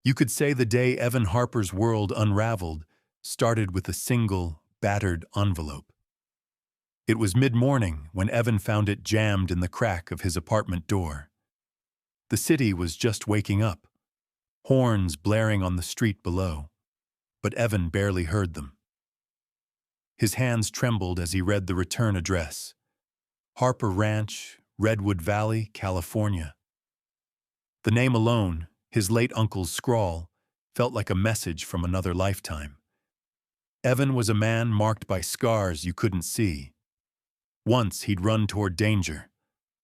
You could say the day Evan Harper's world unraveled started with a single, battered envelope. It was mid-morning when Evan found it jammed in the crack of his apartment door. The city was just waking up, horns blaring on the street below, but Evan barely heard them. His hands trembled as he read the return address: Harper Ranch, Redwood Valley, California. The name alone, his late uncle's scrawl, felt like a message from another lifetime. Evan was a man marked by scars you couldn't see. Once he'd run toward danger,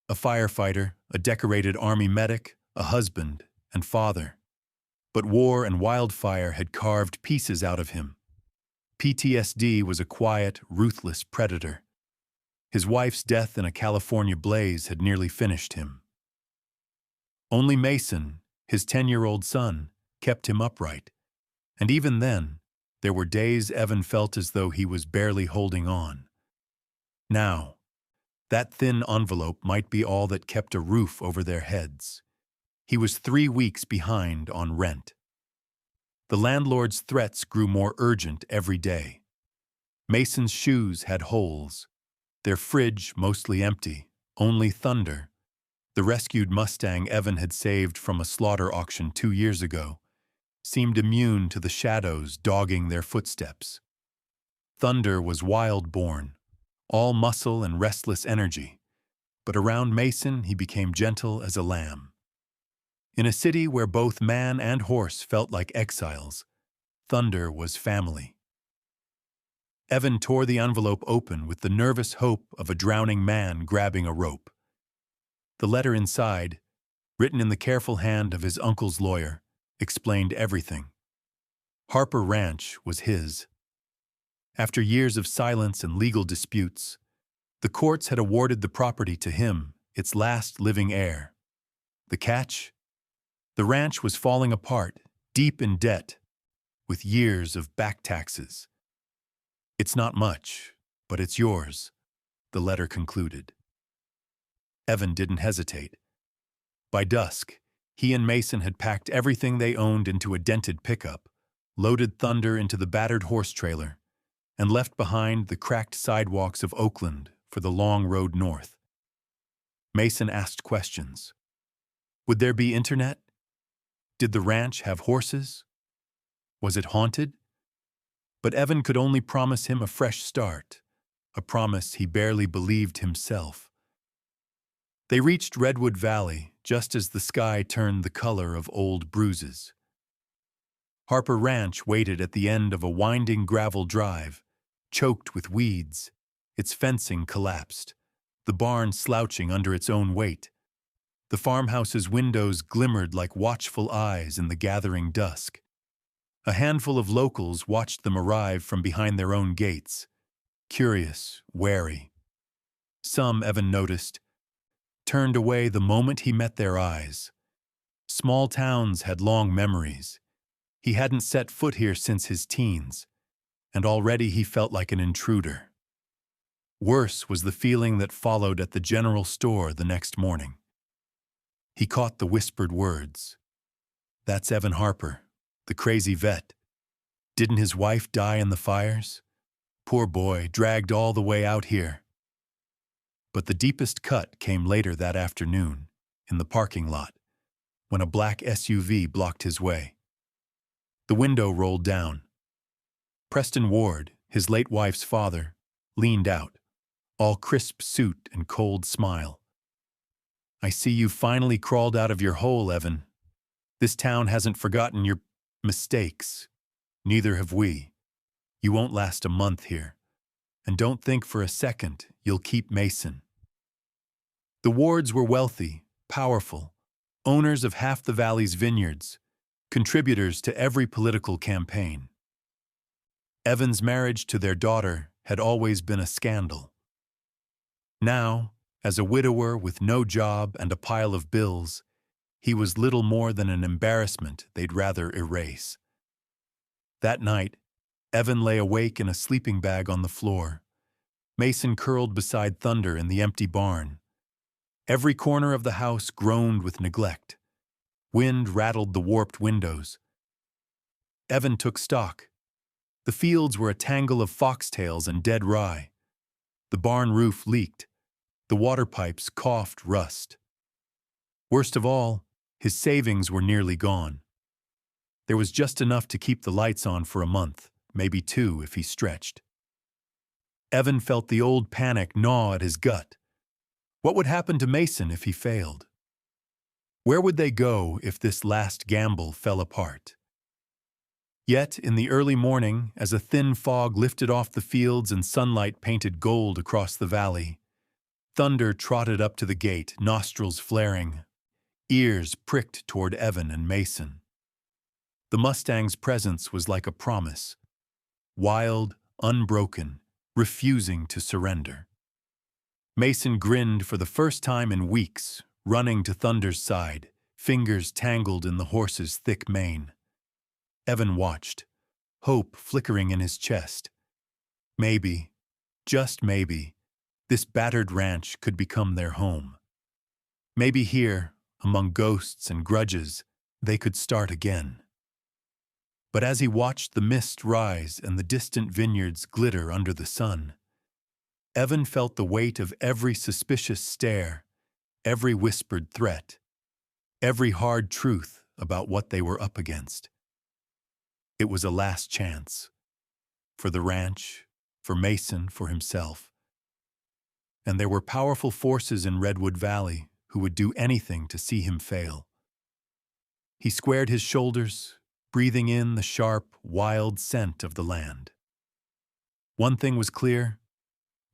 a firefighter, a decorated army medic, a husband and father. But war and wildfire had carved pieces out of him. PTSD was a quiet, ruthless predator. His wife's death in a California blaze had nearly finished him. Only Mason, his 10-year-old son, kept him upright. And even then, there were days Evan felt as though he was barely holding on. Now, that thin envelope might be all that kept a roof over their heads. He was 3 weeks behind on rent. The landlord's threats grew more urgent every day. Mason's shoes had holes, their fridge mostly empty, only Thunder, the rescued Mustang Evan had saved from a slaughter auction 2 years ago, seemed immune to the shadows dogging their footsteps. Thunder was wild-born, all muscle and restless energy, but around Mason he became gentle as a lamb. In a city where both man and horse felt like exiles, Thunder was family. Evan tore the envelope open with the nervous hope of a drowning man grabbing a rope. The letter inside, written in the careful hand of his uncle's lawyer, explained everything. Harper Ranch was his. After years of silence and legal disputes, the courts had awarded the property to him, its last living heir. The catch? The ranch was falling apart, deep in debt, with years of back taxes. "It's not much, but it's yours," the letter concluded. Evan didn't hesitate. By dusk, he and Mason had packed everything they owned into a dented pickup, loaded Thunder into the battered horse trailer, and left behind the cracked sidewalks of Oakland for the long road north. Mason asked questions. Would there be internet? Did the ranch have horses? Was it haunted? But Evan could only promise him a fresh start, a promise he barely believed himself. They reached Redwood Valley just as the sky turned the color of old bruises. Harper Ranch waited at the end of a winding gravel drive, choked with weeds, its fencing collapsed, the barn slouching under its own weight. The farmhouse's windows glimmered like watchful eyes in the gathering dusk. A handful of locals watched them arrive from behind their own gates, curious, wary. Some, Evan noticed, turned away the moment he met their eyes. Small towns had long memories. He hadn't set foot here since his teens, and already he felt like an intruder. Worse was the feeling that followed at the general store the next morning. He caught the whispered words. "That's Evan Harper, the crazy vet. Didn't his wife die in the fires? Poor boy, dragged all the way out here." But the deepest cut came later that afternoon, in the parking lot, when a black SUV blocked his way. The window rolled down. Preston Ward, his late wife's father, leaned out, all crisp suit and cold smile. "I see you finally crawled out of your hole, Evan. This town hasn't forgotten your mistakes. Neither have we. You won't last a month here. And don't think for a second you'll keep Mason." The Wards were wealthy, powerful, owners of half the valley's vineyards, contributors to every political campaign. Evan's marriage to their daughter had always been a scandal. Now, as a widower with no job and a pile of bills, he was little more than an embarrassment they'd rather erase. That night, Evan lay awake in a sleeping bag on the floor. Mason curled beside Thunder in the empty barn. Every corner of the house groaned with neglect. Wind rattled the warped windows, Evan took stock. The fields were a tangle of foxtails and dead rye. The barn roof leaked. The water pipes coughed rust. Worst of all, his savings were nearly gone. There was just enough to keep the lights on for a month, maybe 2 if he stretched. Evan felt the old panic gnaw at his gut. What would happen to Mason if he failed? Where would they go if this last gamble fell apart? Yet, in the early morning, as a thin fog lifted off the fields and sunlight painted gold across the valley, Thunder trotted up to the gate, nostrils flaring, ears pricked toward Evan and Mason. The Mustang's presence was like a promise, wild, unbroken, refusing to surrender. Mason grinned for the first time in weeks, running to Thunder's side, fingers tangled in the horse's thick mane. Evan watched, hope flickering in his chest. Maybe, just maybe, this battered ranch could become their home. Maybe here, among ghosts and grudges, they could start again. But as he watched the mist rise and the distant vineyards glitter under the sun, Evan felt the weight of every suspicious stare, every whispered threat, every hard truth about what they were up against. It was a last chance. For the ranch, for Mason, for himself. And there were powerful forces in Redwood Valley who would do anything to see him fail. He squared his shoulders, breathing in the sharp, wild scent of the land. One thing was clear.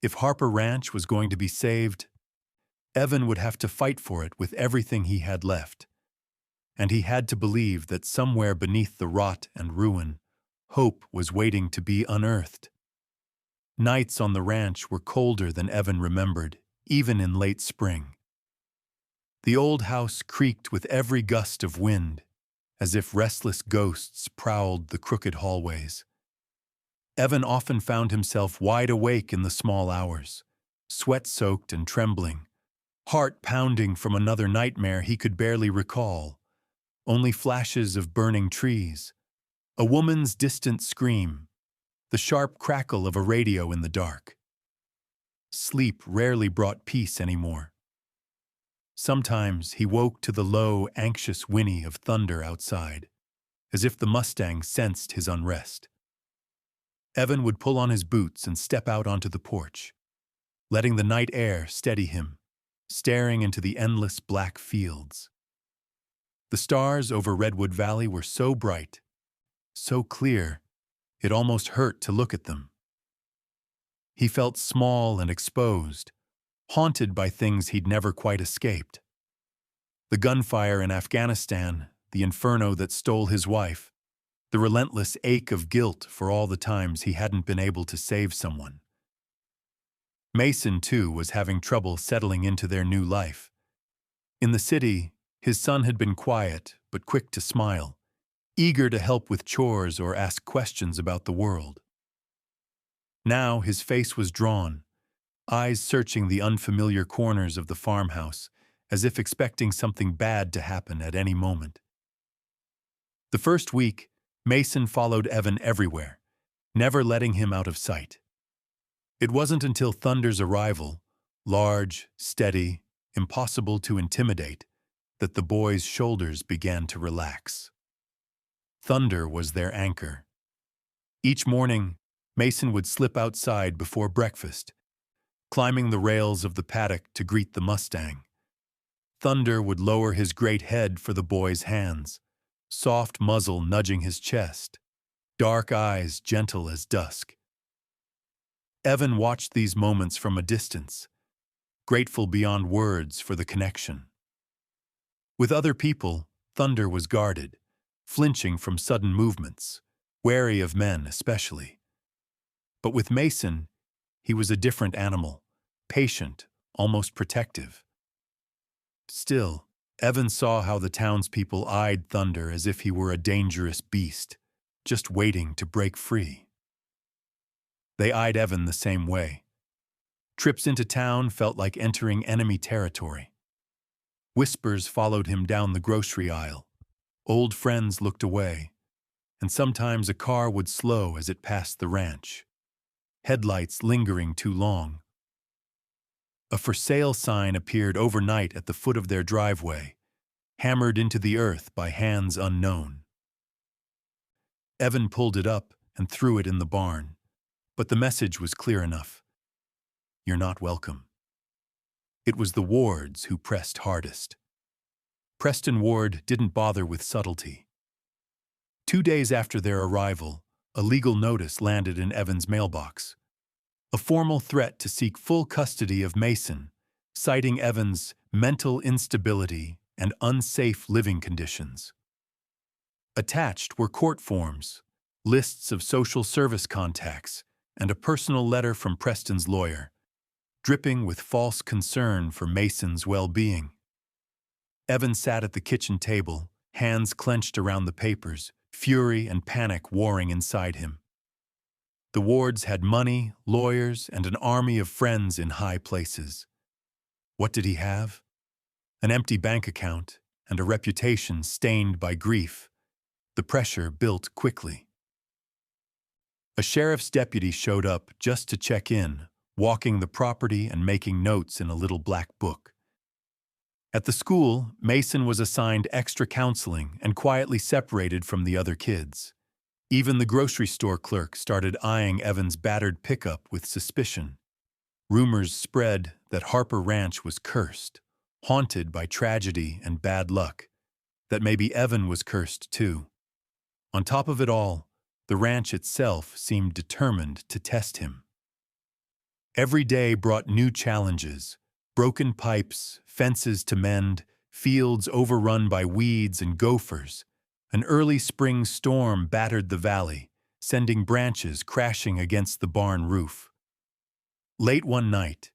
If Harper Ranch was going to be saved, Evan would have to fight for it with everything he had left. And he had to believe that somewhere beneath the rot and ruin, hope was waiting to be unearthed. Nights on the ranch were colder than Evan remembered, even in late spring. The old house creaked with every gust of wind, as if restless ghosts prowled the crooked hallways. Evan often found himself wide awake in the small hours, sweat-soaked and trembling, heart pounding from another nightmare he could barely recall. Only flashes of burning trees, a woman's distant scream, the sharp crackle of a radio in the dark. Sleep rarely brought peace anymore. Sometimes he woke to the low, anxious whinny of thunder outside, as if the Mustang sensed his unrest. Evan would pull on his boots and step out onto the porch, letting the night air steady him, staring into the endless black fields. The stars over Redwood Valley were so bright, so clear, it almost hurt to look at them. He felt small and exposed, haunted by things he'd never quite escaped. The gunfire in Afghanistan, the inferno that stole his wife, the relentless ache of guilt for all the times he hadn't been able to save someone. Mason, too, was having trouble settling into their new life. In the city, his son had been quiet but quick to smile, eager to help with chores or ask questions about the world. Now his face was drawn, eyes searching the unfamiliar corners of the farmhouse, as if expecting something bad to happen at any moment. The first week, Mason followed Evan everywhere, never letting him out of sight. It wasn't until Thunder's arrival, large, steady, impossible to intimidate, that the boys' shoulders began to relax. Thunder was their anchor. Each morning, Mason would slip outside before breakfast, climbing the rails of the paddock to greet the Mustang. Thunder would lower his great head for the boy's hands, soft muzzle nudging his chest, dark eyes gentle as dusk. Evan watched these moments from a distance, grateful beyond words for the connection. With other people, Thunder was guarded, flinching from sudden movements, wary of men especially. But with Mason, he was a different animal, patient, almost protective. Still, Evan saw how the townspeople eyed Thunder as if he were a dangerous beast, just waiting to break free. They eyed Evan the same way. Trips into town felt like entering enemy territory. Whispers followed him down the grocery aisle. Old friends looked away. and sometimes a car would slow as it passed the ranch, headlights lingering too long. A for sale sign appeared overnight at the foot of their driveway, hammered into the earth by hands unknown. Evan pulled it up and threw it in the barn, but the message was clear enough. You're not welcome. It was the Wards who pressed hardest. Preston Ward didn't bother with subtlety. 2 days after their arrival, a legal notice landed in Evan's mailbox. A formal threat to seek full custody of Mason, citing Evan's mental instability and unsafe living conditions. Attached were court forms, lists of social service contacts, and a personal letter from Preston's lawyer, dripping with false concern for Mason's well-being. Evan sat at the kitchen table, hands clenched around the papers, fury and panic warring inside him. The Wards had money, lawyers, and an army of friends in high places. What did he have? An empty bank account and a reputation stained by grief. The pressure built quickly. A sheriff's deputy showed up just to check in, walking the property and making notes in a little black book. At the school, Mason was assigned extra counseling and quietly separated from the other kids. Even the grocery store clerk started eyeing Evan's battered pickup with suspicion. Rumors spread that Harper Ranch was cursed, haunted by tragedy and bad luck, that maybe Evan was cursed too. On top of it all, the ranch itself seemed determined to test him. Every day brought new challenges: broken pipes, fences to mend, fields overrun by weeds and gophers. An early spring storm battered the valley, sending branches crashing against the barn roof. Late one night,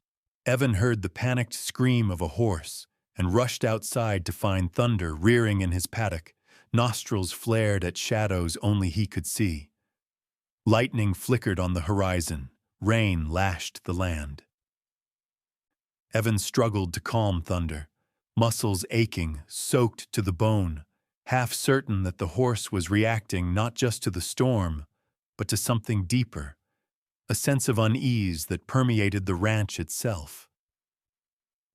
Evan heard the panicked scream of a horse and rushed outside to find Thunder rearing in his paddock, nostrils flared at shadows only he could see. Lightning flickered on the horizon, rain lashed the land. Evan struggled to calm Thunder, muscles aching, soaked to the bone, half certain that the horse was reacting not just to the storm, but to something deeper, a sense of unease that permeated the ranch itself.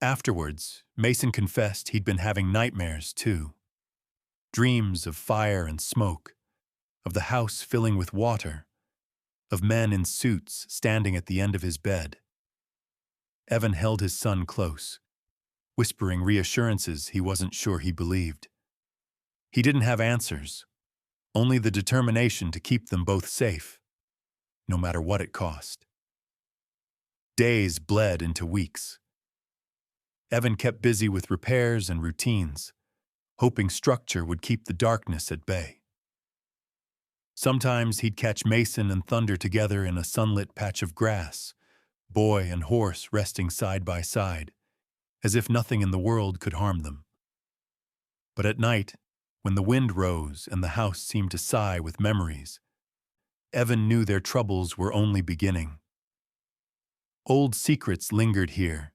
Afterwards, Mason confessed he'd been having nightmares too. Dreams of fire and smoke, of the house filling with water, of men in suits standing at the end of his bed. Evan held his son close, whispering reassurances he wasn't sure he believed. He didn't have answers, only the determination to keep them both safe, no matter what it cost. Days bled into weeks. Evan kept busy with repairs and routines, hoping structure would keep the darkness at bay. Sometimes he'd catch Mason and Thunder together in a sunlit patch of grass, boy and horse resting side by side, as if nothing in the world could harm them. But at night, when the wind rose and the house seemed to sigh with memories, Evan knew their troubles were only beginning. Old secrets lingered here,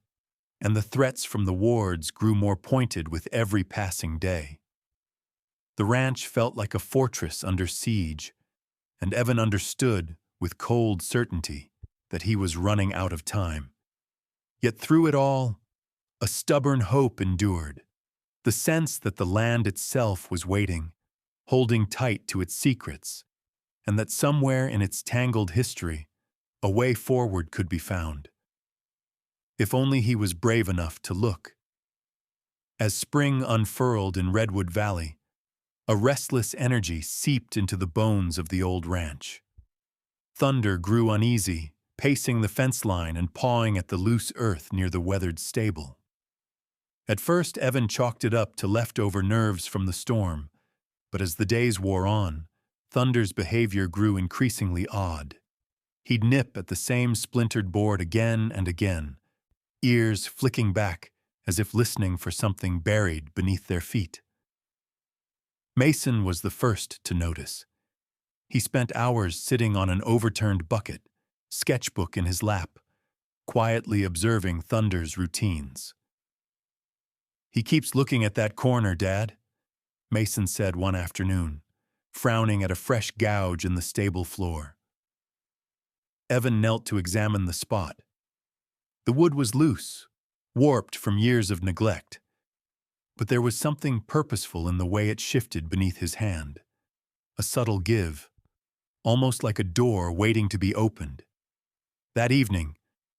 and the threats from the Wards grew more pointed with every passing day. The ranch felt like a fortress under siege, and Evan understood, with cold certainty, that he was running out of time. Yet through it all, a stubborn hope endured, the sense that the land itself was waiting, holding tight to its secrets, and that somewhere in its tangled history, a way forward could be found. If only he was brave enough to look. As spring unfurled in Redwood Valley, a restless energy seeped into the bones of the old ranch. Thunder grew uneasy, pacing the fence line and pawing at the loose earth near the weathered stable. At first, Evan chalked it up to leftover nerves from the storm, but as the days wore on, Thunder's behavior grew increasingly odd. He'd nip at the same splintered board again and again, ears flicking back as if listening for something buried beneath their feet. Mason was the first to notice. He spent hours sitting on an overturned bucket, sketchbook in his lap, quietly observing Thunder's routines. "He keeps looking at that corner, Dad," Mason said one afternoon. frowning at a fresh gouge in the stable floor. Evan knelt to examine the spot. The wood was loose, warped from years of neglect, but there was something purposeful in the way it shifted beneath his hand. A subtle give, almost like a door waiting to be opened. That evening,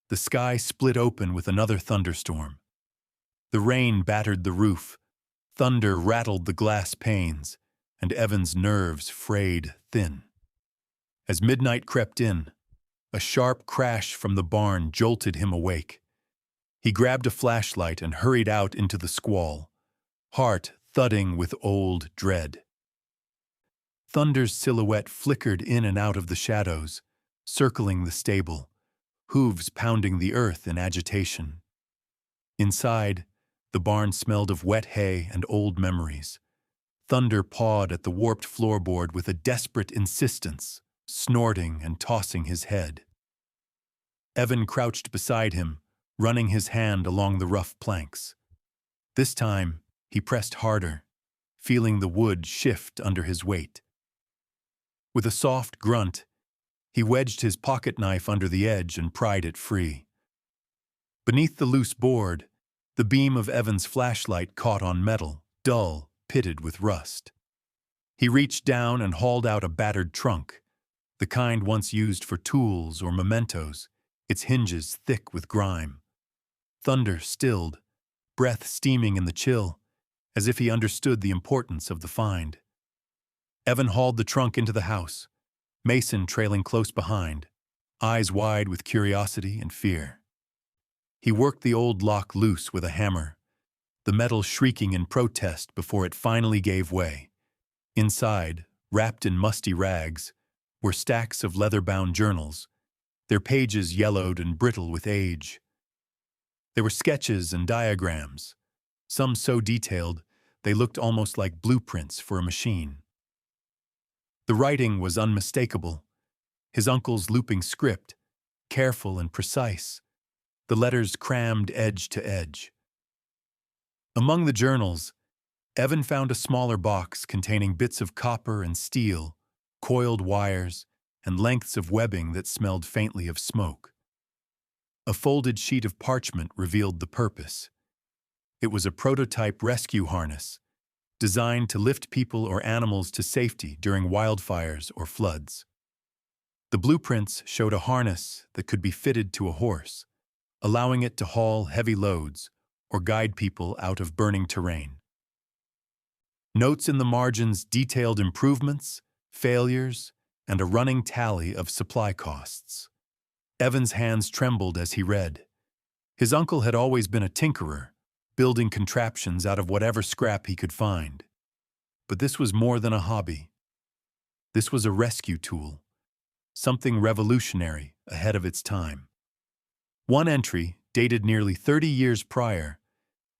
the sky split open with another thunderstorm. The rain battered the roof, thunder rattled the glass panes, and Evan's nerves frayed thin. As midnight crept in, a sharp crash from the barn jolted him awake. He grabbed a flashlight and hurried out into the squall, heart thudding with old dread. Thunder's silhouette flickered in and out of the shadows, circling the stable, hooves pounding the earth in agitation. Inside, the barn smelled of wet hay and old memories. Thunder pawed at the warped floorboard with a desperate insistence, snorting and tossing his head. Evan crouched beside him, running his hand along the rough planks. This time, he pressed harder, feeling the wood shift under his weight. With a soft grunt, he wedged his pocket knife under the edge and pried it free. Beneath the loose board, the beam of Evan's flashlight caught on metal, dull, pitted with rust. He reached down and hauled out a battered trunk, the kind once used for tools or mementos, its hinges thick with grime. Thunder stilled, breath steaming in the chill, as if he understood the importance of the find. Evan hauled the trunk into the house, Mason trailing close behind, eyes wide with curiosity and fear. He worked the old lock loose with a hammer, the metal shrieking in protest before it finally gave way. Inside, wrapped in musty rags, were stacks of leather-bound journals, their pages yellowed and brittle with age. There were sketches and diagrams, some so detailed they looked almost like blueprints for a machine. The writing was unmistakable, his uncle's looping script, careful and precise, the letters crammed edge to edge. Among the journals, Evan found a smaller box containing bits of copper and steel, coiled wires, and lengths of webbing that smelled faintly of smoke. A folded sheet of parchment revealed the purpose. It was a prototype rescue harness, designed to lift people or animals to safety during wildfires or floods. The blueprints showed a harness that could be fitted to a horse, allowing it to haul heavy loads or guide people out of burning terrain. Notes in the margins detailed improvements, failures, and a running tally of supply costs. Evan's hands trembled as he read. His uncle had always been a tinkerer, building contraptions out of whatever scrap he could find. But this was more than a hobby. This was a rescue tool, something revolutionary ahead of its time. One entry, dated nearly 30 years prior,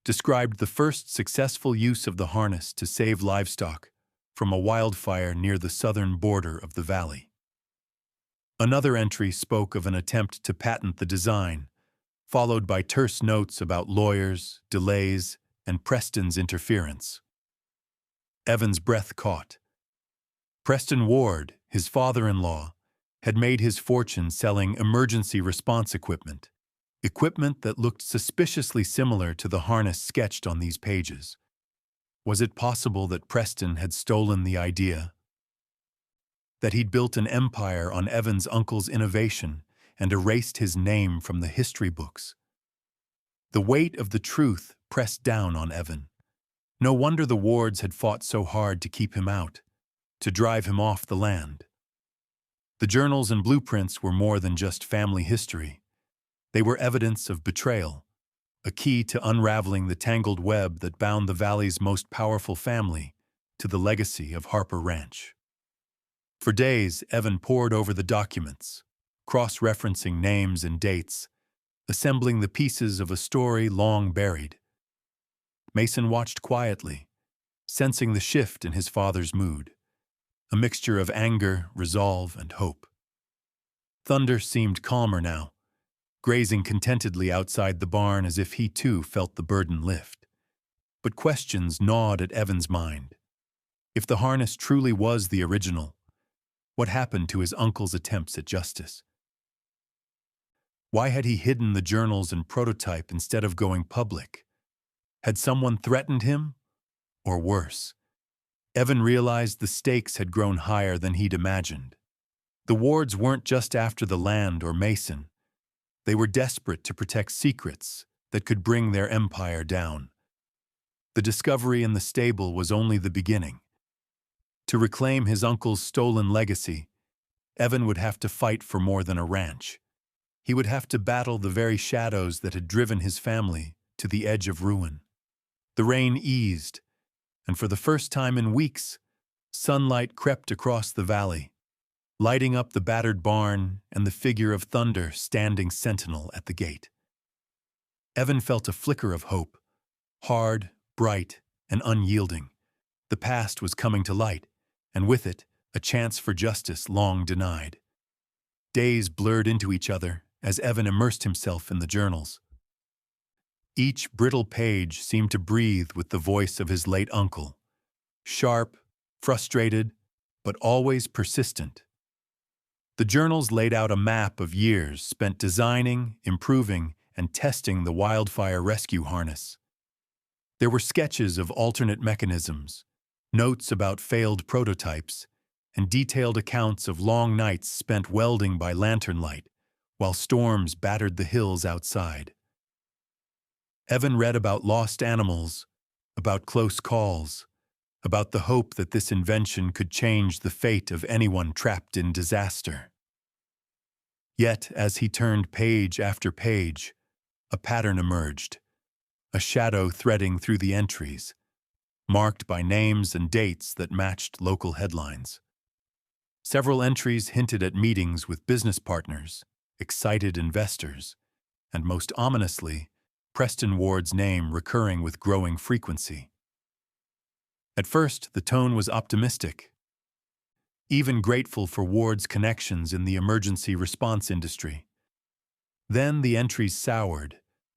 described the first successful use of the harness to save livestock from a wildfire near the southern border of the valley. Another entry spoke of an attempt to patent the design, followed by terse notes about lawyers, delays, and Preston's interference. Evan's breath caught. Preston Ward, his father-in-law, had made his fortune selling emergency response equipment that looked suspiciously similar to the harness sketched on these pages. Was it possible that Preston had stolen the idea? That he'd built an empire on Evan's uncle's innovation and erased his name from the history books? The weight of the truth pressed down on Evan. No wonder the Wards had fought so hard to keep him out, to drive him off the land. The journals and blueprints were more than just family history. They were evidence of betrayal, a key to unraveling the tangled web that bound the valley's most powerful family to the legacy of Harper Ranch. For days, Evan pored over the documents, cross-referencing names and dates, assembling the pieces of a story long buried. Mason watched quietly, sensing the shift in his father's mood, a mixture of anger, resolve, and hope. Thunder seemed calmer now, grazing contentedly outside the barn as if he too felt the burden lift. But questions gnawed at Evan's mind. If the harness truly was the original, what happened to his uncle's attempts at justice? Why had he hidden the journals and prototype instead of going public? Had someone threatened him? Or worse, Evan realized the stakes had grown higher than he'd imagined. The Wards weren't just after the land or Mason. They were desperate to protect secrets that could bring their empire down. The discovery in the stable was only the beginning. To reclaim his uncle's stolen legacy, Evan would have to fight for more than a ranch. He would have to battle the very shadows that had driven his family to the edge of ruin. The rain eased, and for the first time in weeks, sunlight crept across the valley, lighting up the battered barn and the figure of Thunder standing sentinel at the gate. Evan felt a flicker of hope, hard, bright, and unyielding. The past was coming to light, and with it, a chance for justice long denied. Days blurred into each other as Evan immersed himself in the journals. Each brittle page seemed to breathe with the voice of his late uncle, sharp, frustrated, but always persistent. The journals laid out a map of years spent designing, improving, and testing the wildfire rescue harness. There were sketches of alternate mechanisms, notes about failed prototypes, and detailed accounts of long nights spent welding by lantern light while storms battered the hills outside. Evan read about lost animals, about close calls, about the hope that this invention could change the fate of anyone trapped in disaster. Yet, as he turned page after page, a pattern emerged, a shadow threading through the entries, marked by names and dates that matched local headlines. Several entries hinted at meetings with business partners, excited investors, and most ominously, Preston Ward's name recurring with growing frequency. At first, the tone was optimistic, even grateful for Ward's connections in the emergency response industry. Then the entries soured,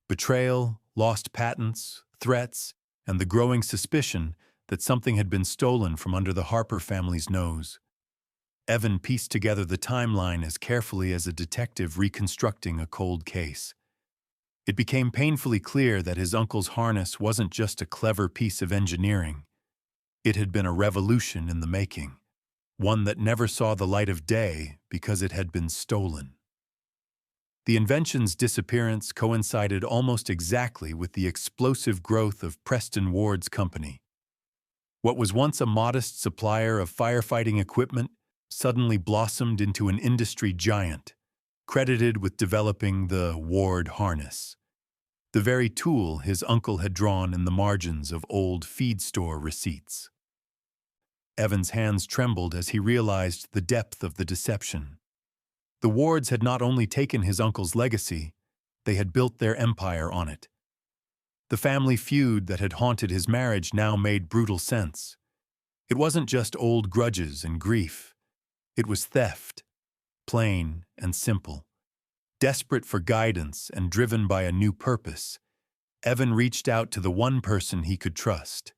betrayal, lost patents, threats, and the growing suspicion that something had been stolen from under the Harper family's nose. Evan pieced together the timeline as carefully as a detective reconstructing a cold case. It became painfully clear that his uncle's harness wasn't just a clever piece of engineering. It had been a revolution in the making, one that never saw the light of day because it had been stolen. The invention's disappearance coincided almost exactly with the explosive growth of Preston Ward's company. What was once a modest supplier of firefighting equipment suddenly blossomed into an industry giant, credited with developing the Ward harness, the very tool his uncle had drawn in the margins of old feed store receipts. Evan's hands trembled as he realized the depth of the deception. The Wards had not only taken his uncle's legacy, they had built their empire on it. The family feud that had haunted his marriage now made brutal sense. It wasn't just old grudges and grief. It was theft, plain and simple. Desperate for guidance and driven by a new purpose, Evan reached out to the one person he could trust,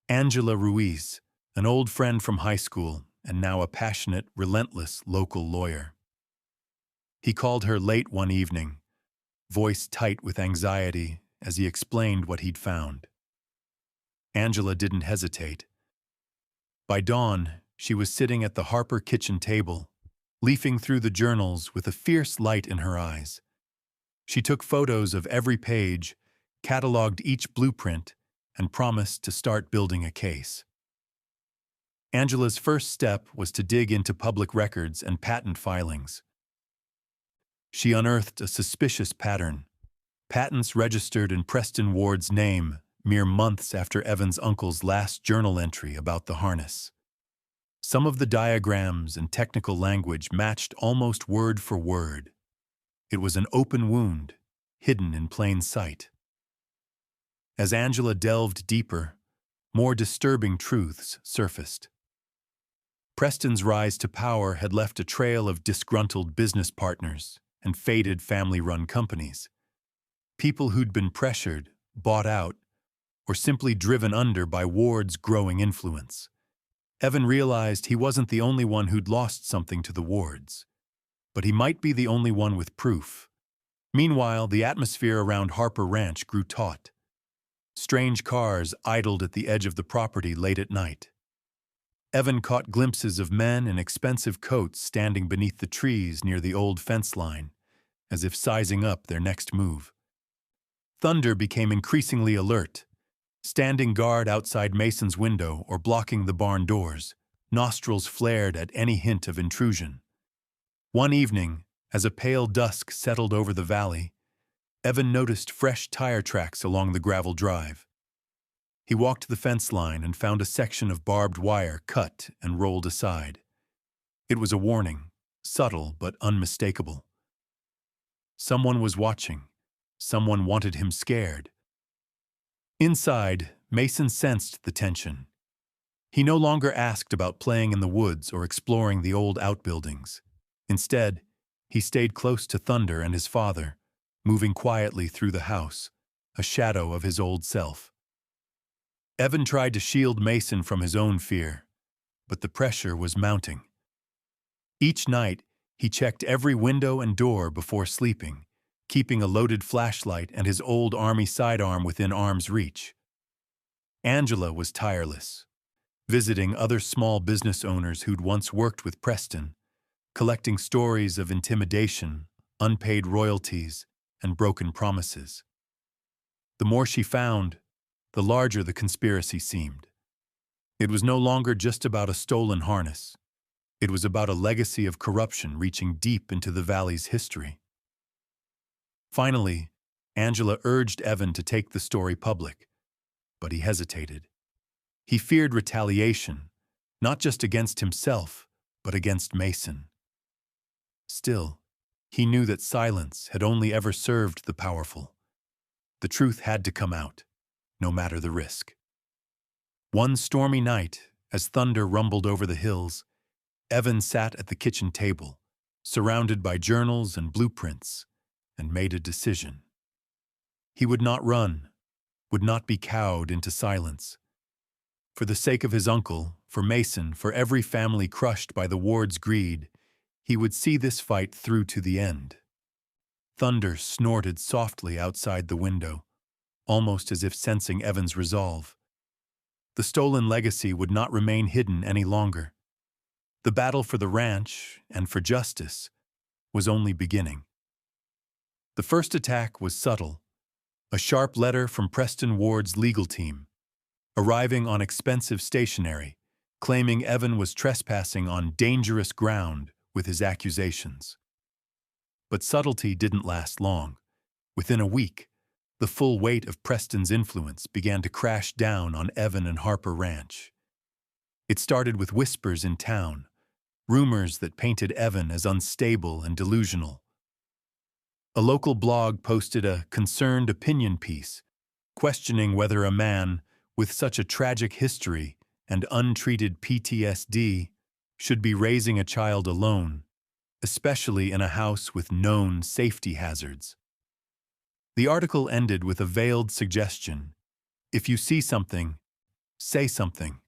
Angela Ruiz, an old friend from high school and now a passionate, relentless local lawyer. He called her late one evening, voice tight with anxiety as he explained what he'd found. Angela didn't hesitate. By dawn, she was sitting at the Harper kitchen table, leafing through the journals with a fierce light in her eyes. She took photos of every page, cataloged each blueprint, and promised to start building a case. Angela's first step was to dig into public records and patent filings. She unearthed a suspicious pattern, patents registered in Preston Ward's name mere months after Evan's uncle's last journal entry about the harness. Some of the diagrams and technical language matched almost word for word. It was an open wound, hidden in plain sight. As Angela delved deeper, more disturbing truths surfaced. Preston's rise to power had left a trail of disgruntled business partners and faded family-run companies. People who'd been pressured, bought out, or simply driven under by Ward's growing influence. Evan realized he wasn't the only one who'd lost something to the wards, but he might be the only one with proof. Meanwhile, the atmosphere around Harper Ranch grew taut. Strange cars idled at the edge of the property late at night. Evan caught glimpses of men in expensive coats standing beneath the trees near the old fence line, as if sizing up their next move. Thunder became increasingly alert, standing guard outside Mason's window or blocking the barn doors, nostrils flared at any hint of intrusion. One evening, as a pale dusk settled over the valley, Evan noticed fresh tire tracks along the gravel drive. He walked the fence line and found a section of barbed wire cut and rolled aside. It was a warning, subtle but unmistakable. Someone was watching. Someone wanted him scared. Inside, Mason sensed the tension. He no longer asked about playing in the woods or exploring the old outbuildings. Instead, he stayed close to Thunder and his father, moving quietly through the house, a shadow of his old self. Evan tried to shield Mason from his own fear, but the pressure was mounting. Each night, he checked every window and door before sleeping, keeping a loaded flashlight and his old army sidearm within arm's reach. Angela was tireless, visiting other small business owners who'd once worked with Preston, collecting stories of intimidation, unpaid royalties, and broken promises. The more she found, the larger the conspiracy seemed. It was no longer just about a stolen harness. It was about a legacy of corruption reaching deep into the valley's history. Finally, Angela urged Evan to take the story public, but he hesitated. He feared retaliation, not just against himself, but against Mason. Still, he knew that silence had only ever served the powerful. The truth had to come out, no matter the risk. One stormy night, as thunder rumbled over the hills, Evan sat at the kitchen table, surrounded by journals and blueprints, and made a decision. He would not run, would not be cowed into silence. For the sake of his uncle, for Mason, for every family crushed by the ward's greed, he would see this fight through to the end. Thunder snorted softly outside the window, almost as if sensing Evan's resolve. The stolen legacy would not remain hidden any longer. The battle for the ranch and for justice was only beginning. The first attack was subtle, a sharp letter from Preston Ward's legal team, arriving on expensive stationery, claiming Evan was trespassing on dangerous ground with his accusations. But subtlety didn't last long. Within a week, the full weight of Preston's influence began to crash down on Evan and Harper Ranch. It started with whispers in town, rumors that painted Evan as unstable and delusional. A local blog posted a concerned opinion piece, questioning whether a man with such a tragic history and untreated PTSD should be raising a child alone, especially in a house with known safety hazards. The article ended with a veiled suggestion: if you see something, say something.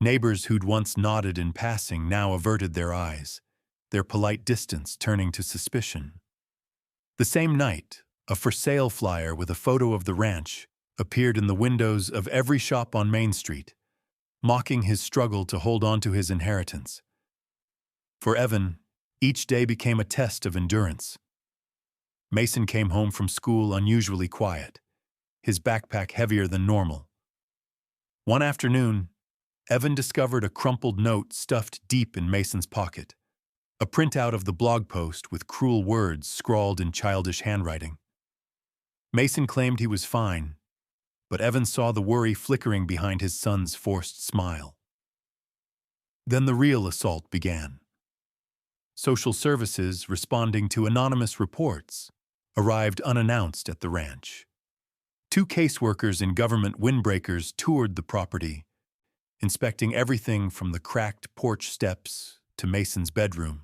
Neighbors who'd once nodded in passing now averted their eyes, their polite distance turning to suspicion. The same night, a for sale flyer with a photo of the ranch appeared in the windows of every shop on Main Street, mocking his struggle to hold on to his inheritance. For Evan, each day became a test of endurance. Mason came home from school unusually quiet, his backpack heavier than normal. One afternoon, Evan discovered a crumpled note stuffed deep in Mason's pocket, a printout of the blog post with cruel words scrawled in childish handwriting. Mason claimed he was fine, but Evan saw the worry flickering behind his son's forced smile. Then the real assault began. Social services, responding to anonymous reports, arrived unannounced at the ranch. 2 caseworkers in government windbreakers toured the property, inspecting everything from the cracked porch steps to Mason's bedroom.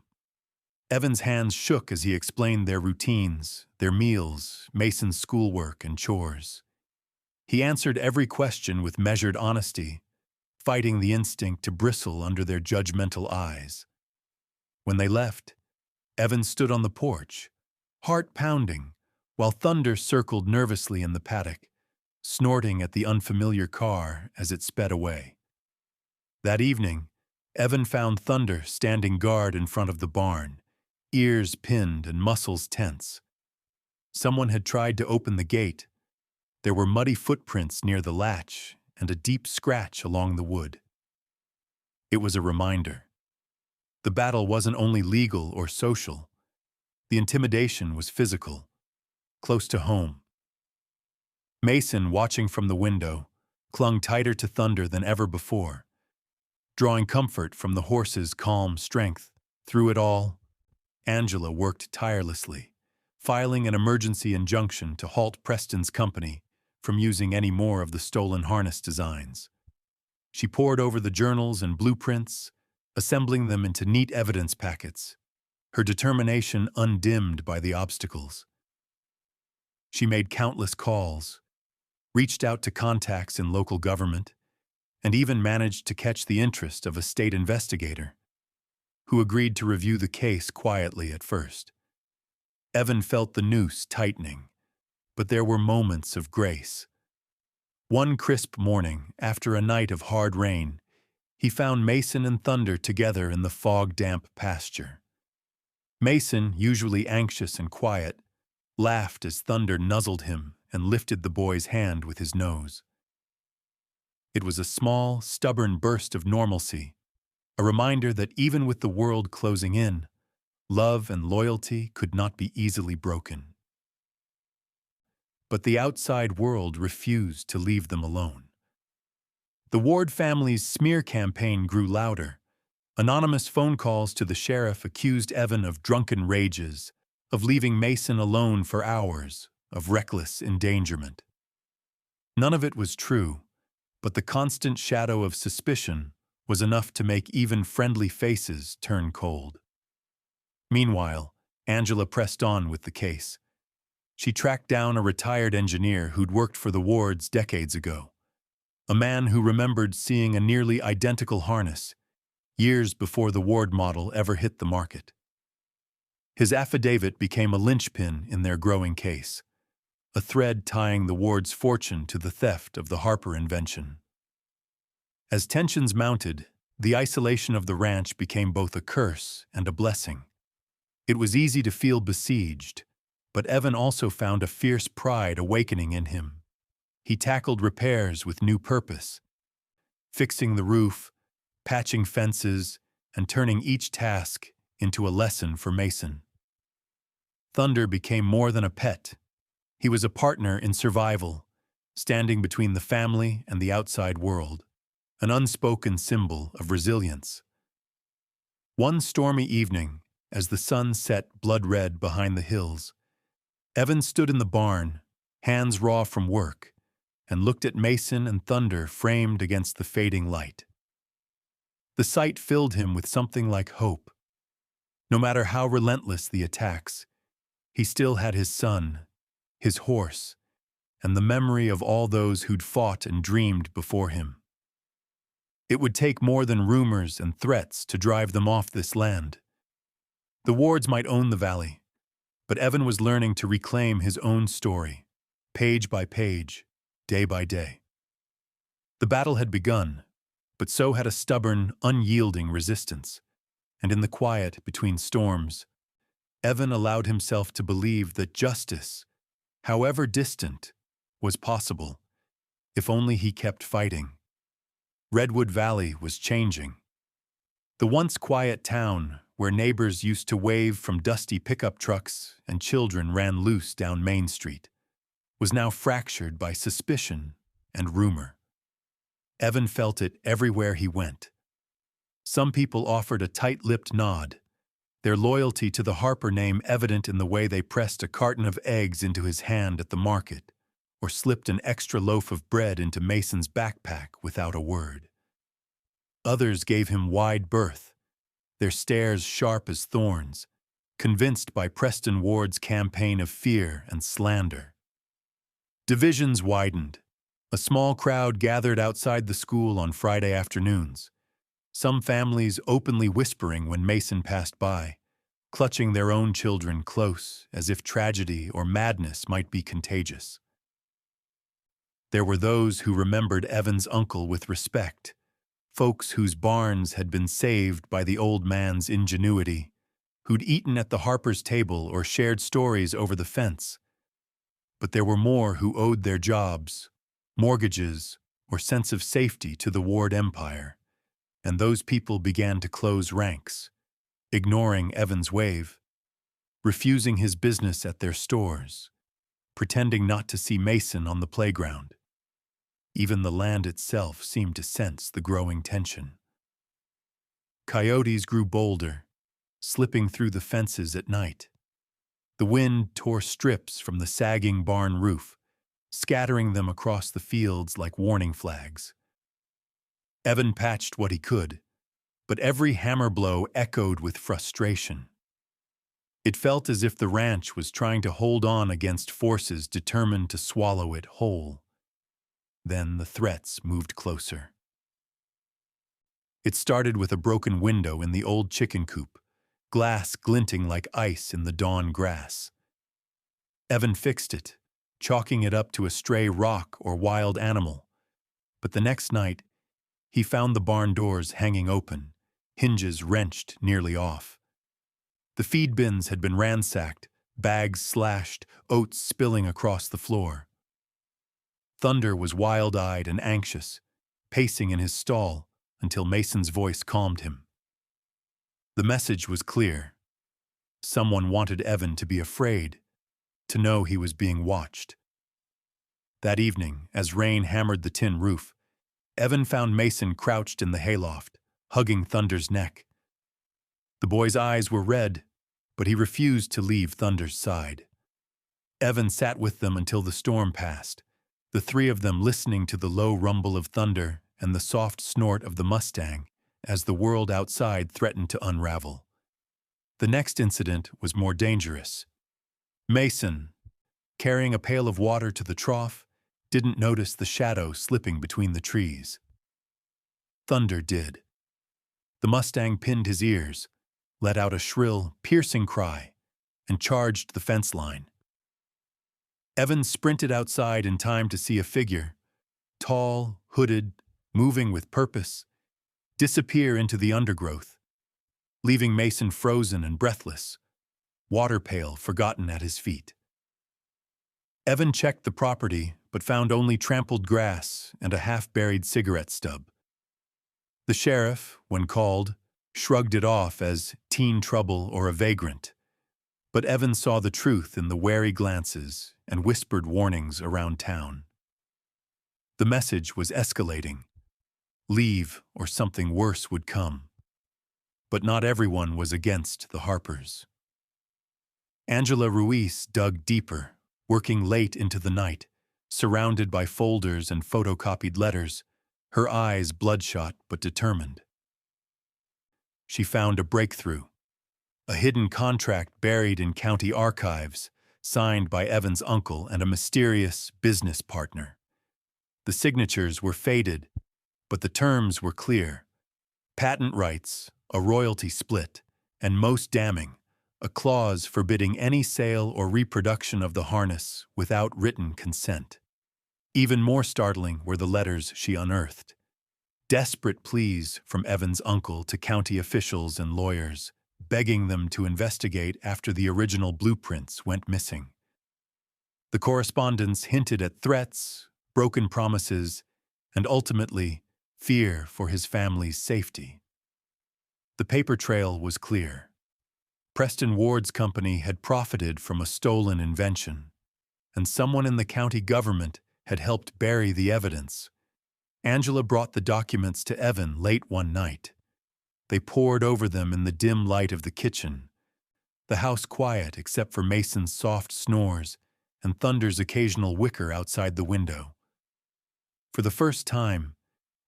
Evan's hands shook as he explained their routines, their meals, Mason's schoolwork, and chores. He answered every question with measured honesty, fighting the instinct to bristle under their judgmental eyes. When they left, Evan stood on the porch, heart pounding, while thunder circled nervously in the paddock, snorting at the unfamiliar car as it sped away. That evening, Evan found Thunder standing guard in front of the barn, ears pinned and muscles tense. Someone had tried to open the gate. There were muddy footprints near the latch and a deep scratch along the wood. It was a reminder. The battle wasn't only legal or social. The intimidation was physical, close to home. Mason, watching from the window, clung tighter to Thunder than ever before, drawing comfort from the horse's calm strength. Through it all, Angela worked tirelessly, filing an emergency injunction to halt Preston's company from using any more of the stolen harness designs. She pored over the journals and blueprints, assembling them into neat evidence packets, her determination undimmed by the obstacles. She made countless calls, reached out to contacts in local government, and even managed to catch the interest of a state investigator, who agreed to review the case quietly at first. Evan felt the noose tightening, but there were moments of grace. One crisp morning, after a night of hard rain, he found Mason and Thunder together in the fog-damp pasture. Mason, usually anxious and quiet, laughed as Thunder nuzzled him and lifted the boy's hand with his nose. It was a small, stubborn burst of normalcy, a reminder that even with the world closing in, love and loyalty could not be easily broken. But the outside world refused to leave them alone. The Ward family's smear campaign grew louder. Anonymous phone calls to the sheriff accused Evan of drunken rages, of leaving Mason alone for hours, of reckless endangerment. None of it was true, but the constant shadow of suspicion was enough to make even friendly faces turn cold. Meanwhile, Angela pressed on with the case. She tracked down a retired engineer who'd worked for the Wards decades ago, a man who remembered seeing a nearly identical harness years before the Ward model ever hit the market. His affidavit became a linchpin in their growing case, a thread tying the Ward's fortune to the theft of the Harper invention. As tensions mounted, the isolation of the ranch became both a curse and a blessing. It was easy to feel besieged, but Evan also found a fierce pride awakening in him. He tackled repairs with new purpose, fixing the roof, patching fences, and turning each task into a lesson for Mason. Thunder became more than a pet. He was a partner in survival, standing between the family and the outside world, an unspoken symbol of resilience. One stormy evening, as the sun set blood-red behind the hills, Evan stood in the barn, hands raw from work, and looked at Mason and Thunder framed against the fading light. The sight filled him with something like hope. No matter how relentless the attacks, he still had his son, his horse, and the memory of all those who'd fought and dreamed before him. It would take more than rumors and threats to drive them off this land. The Wards might own the valley, but Evan was learning to reclaim his own story, page by page, day by day. The battle had begun, but so had a stubborn, unyielding resistance, and in the quiet between storms, Evan allowed himself to believe that justice, however distant, was possible, if only he kept fighting. Redwood Valley was changing. The once quiet town, where neighbors used to wave from dusty pickup trucks and children ran loose down Main Street, was now fractured by suspicion and rumor. Evan felt it everywhere he went. Some people offered a tight-lipped nod, their loyalty to the Harper name evident in the way they pressed a carton of eggs into his hand at the market, or slipped an extra loaf of bread into Mason's backpack without a word. Others gave him wide berth, their stares sharp as thorns, convinced by Preston Ward's campaign of fear and slander. Divisions widened. A small crowd gathered outside the school on Friday afternoons, some families openly whispering when Mason passed by, clutching their own children close as if tragedy or madness might be contagious. There were those who remembered Evan's uncle with respect, folks whose barns had been saved by the old man's ingenuity, who'd eaten at the Harper's table or shared stories over the fence. But there were more who owed their jobs, mortgages, or sense of safety to the Ward Empire, and those people began to close ranks, ignoring Evan's wave, refusing his business at their stores, pretending not to see Mason on the playground. Even the land itself seemed to sense the growing tension. Coyotes grew bolder, slipping through the fences at night. The wind tore strips from the sagging barn roof, scattering them across the fields like warning flags. Evan patched what he could, but every hammer blow echoed with frustration. It felt as if the ranch was trying to hold on against forces determined to swallow it whole. Then the threats moved closer. It started with a broken window in the old chicken coop, glass glinting like ice in the dawn grass. Evan fixed it, chalking it up to a stray rock or wild animal. But the next night, he found the barn doors hanging open, hinges wrenched nearly off. The feed bins had been ransacked, bags slashed, oats spilling across the floor. Thunder was wild-eyed and anxious, pacing in his stall until Mason's voice calmed him. The message was clear. Someone wanted Evan to be afraid, to know he was being watched. That evening, as rain hammered the tin roof, Evan found Mason crouched in the hayloft, hugging Thunder's neck. The boy's eyes were red, but he refused to leave Thunder's side. Evan sat with them until the storm passed, the three of them listening to the low rumble of thunder and the soft snort of the Mustang as the world outside threatened to unravel. The next incident was more dangerous. Mason, carrying a pail of water to the trough, didn't notice the shadow slipping between the trees. Thunder did. The Mustang pinned his ears, let out a shrill, piercing cry, and charged the fence line. Evan sprinted outside in time to see a figure, tall, hooded, moving with purpose, disappear into the undergrowth, leaving Mason frozen and breathless, water pail forgotten at his feet. Evan checked the property, but found only trampled grass and a half-buried cigarette stub. The sheriff, when called, shrugged it off as teen trouble or a vagrant, but Evan saw the truth in the wary glances and whispered warnings around town. The message was escalating. Leave or something worse would come. But not everyone was against the Harpers. Angela Ruiz dug deeper, working late into the night, surrounded by folders and photocopied letters, her eyes bloodshot but determined. She found a breakthrough, a hidden contract buried in county archives, signed by Evan's uncle and a mysterious business partner. The signatures were faded, but the terms were clear. Patent rights, a royalty split, and most damning, a clause forbidding any sale or reproduction of the harness without written consent. Even more startling were the letters she unearthed. Desperate pleas from Evan's uncle to county officials and lawyers, begging them to investigate after the original blueprints went missing. The correspondence hinted at threats, broken promises, and ultimately, fear for his family's safety. The paper trail was clear. Preston Ward's company had profited from a stolen invention, and someone in the county government had helped bury the evidence. Angela brought the documents to Evan late one night. They pored over them in the dim light of the kitchen, the house quiet except for Mason's soft snores and Thunder's occasional whicker outside the window. For the first time,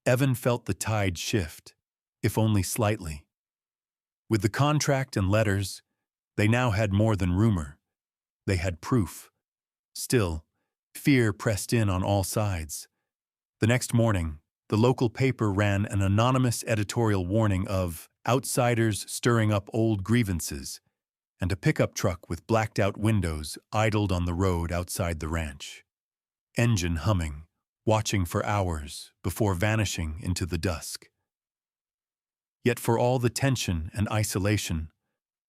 Evan felt the tide shift, if only slightly. With the contract and letters, they now had more than rumor. They had proof. Still, fear pressed in on all sides. The next morning, the local paper ran an anonymous editorial warning of outsiders stirring up old grievances, and a pickup truck with blacked-out windows idled on the road outside the ranch, engine humming, watching for hours before vanishing into the dusk. Yet for all the tension and isolation,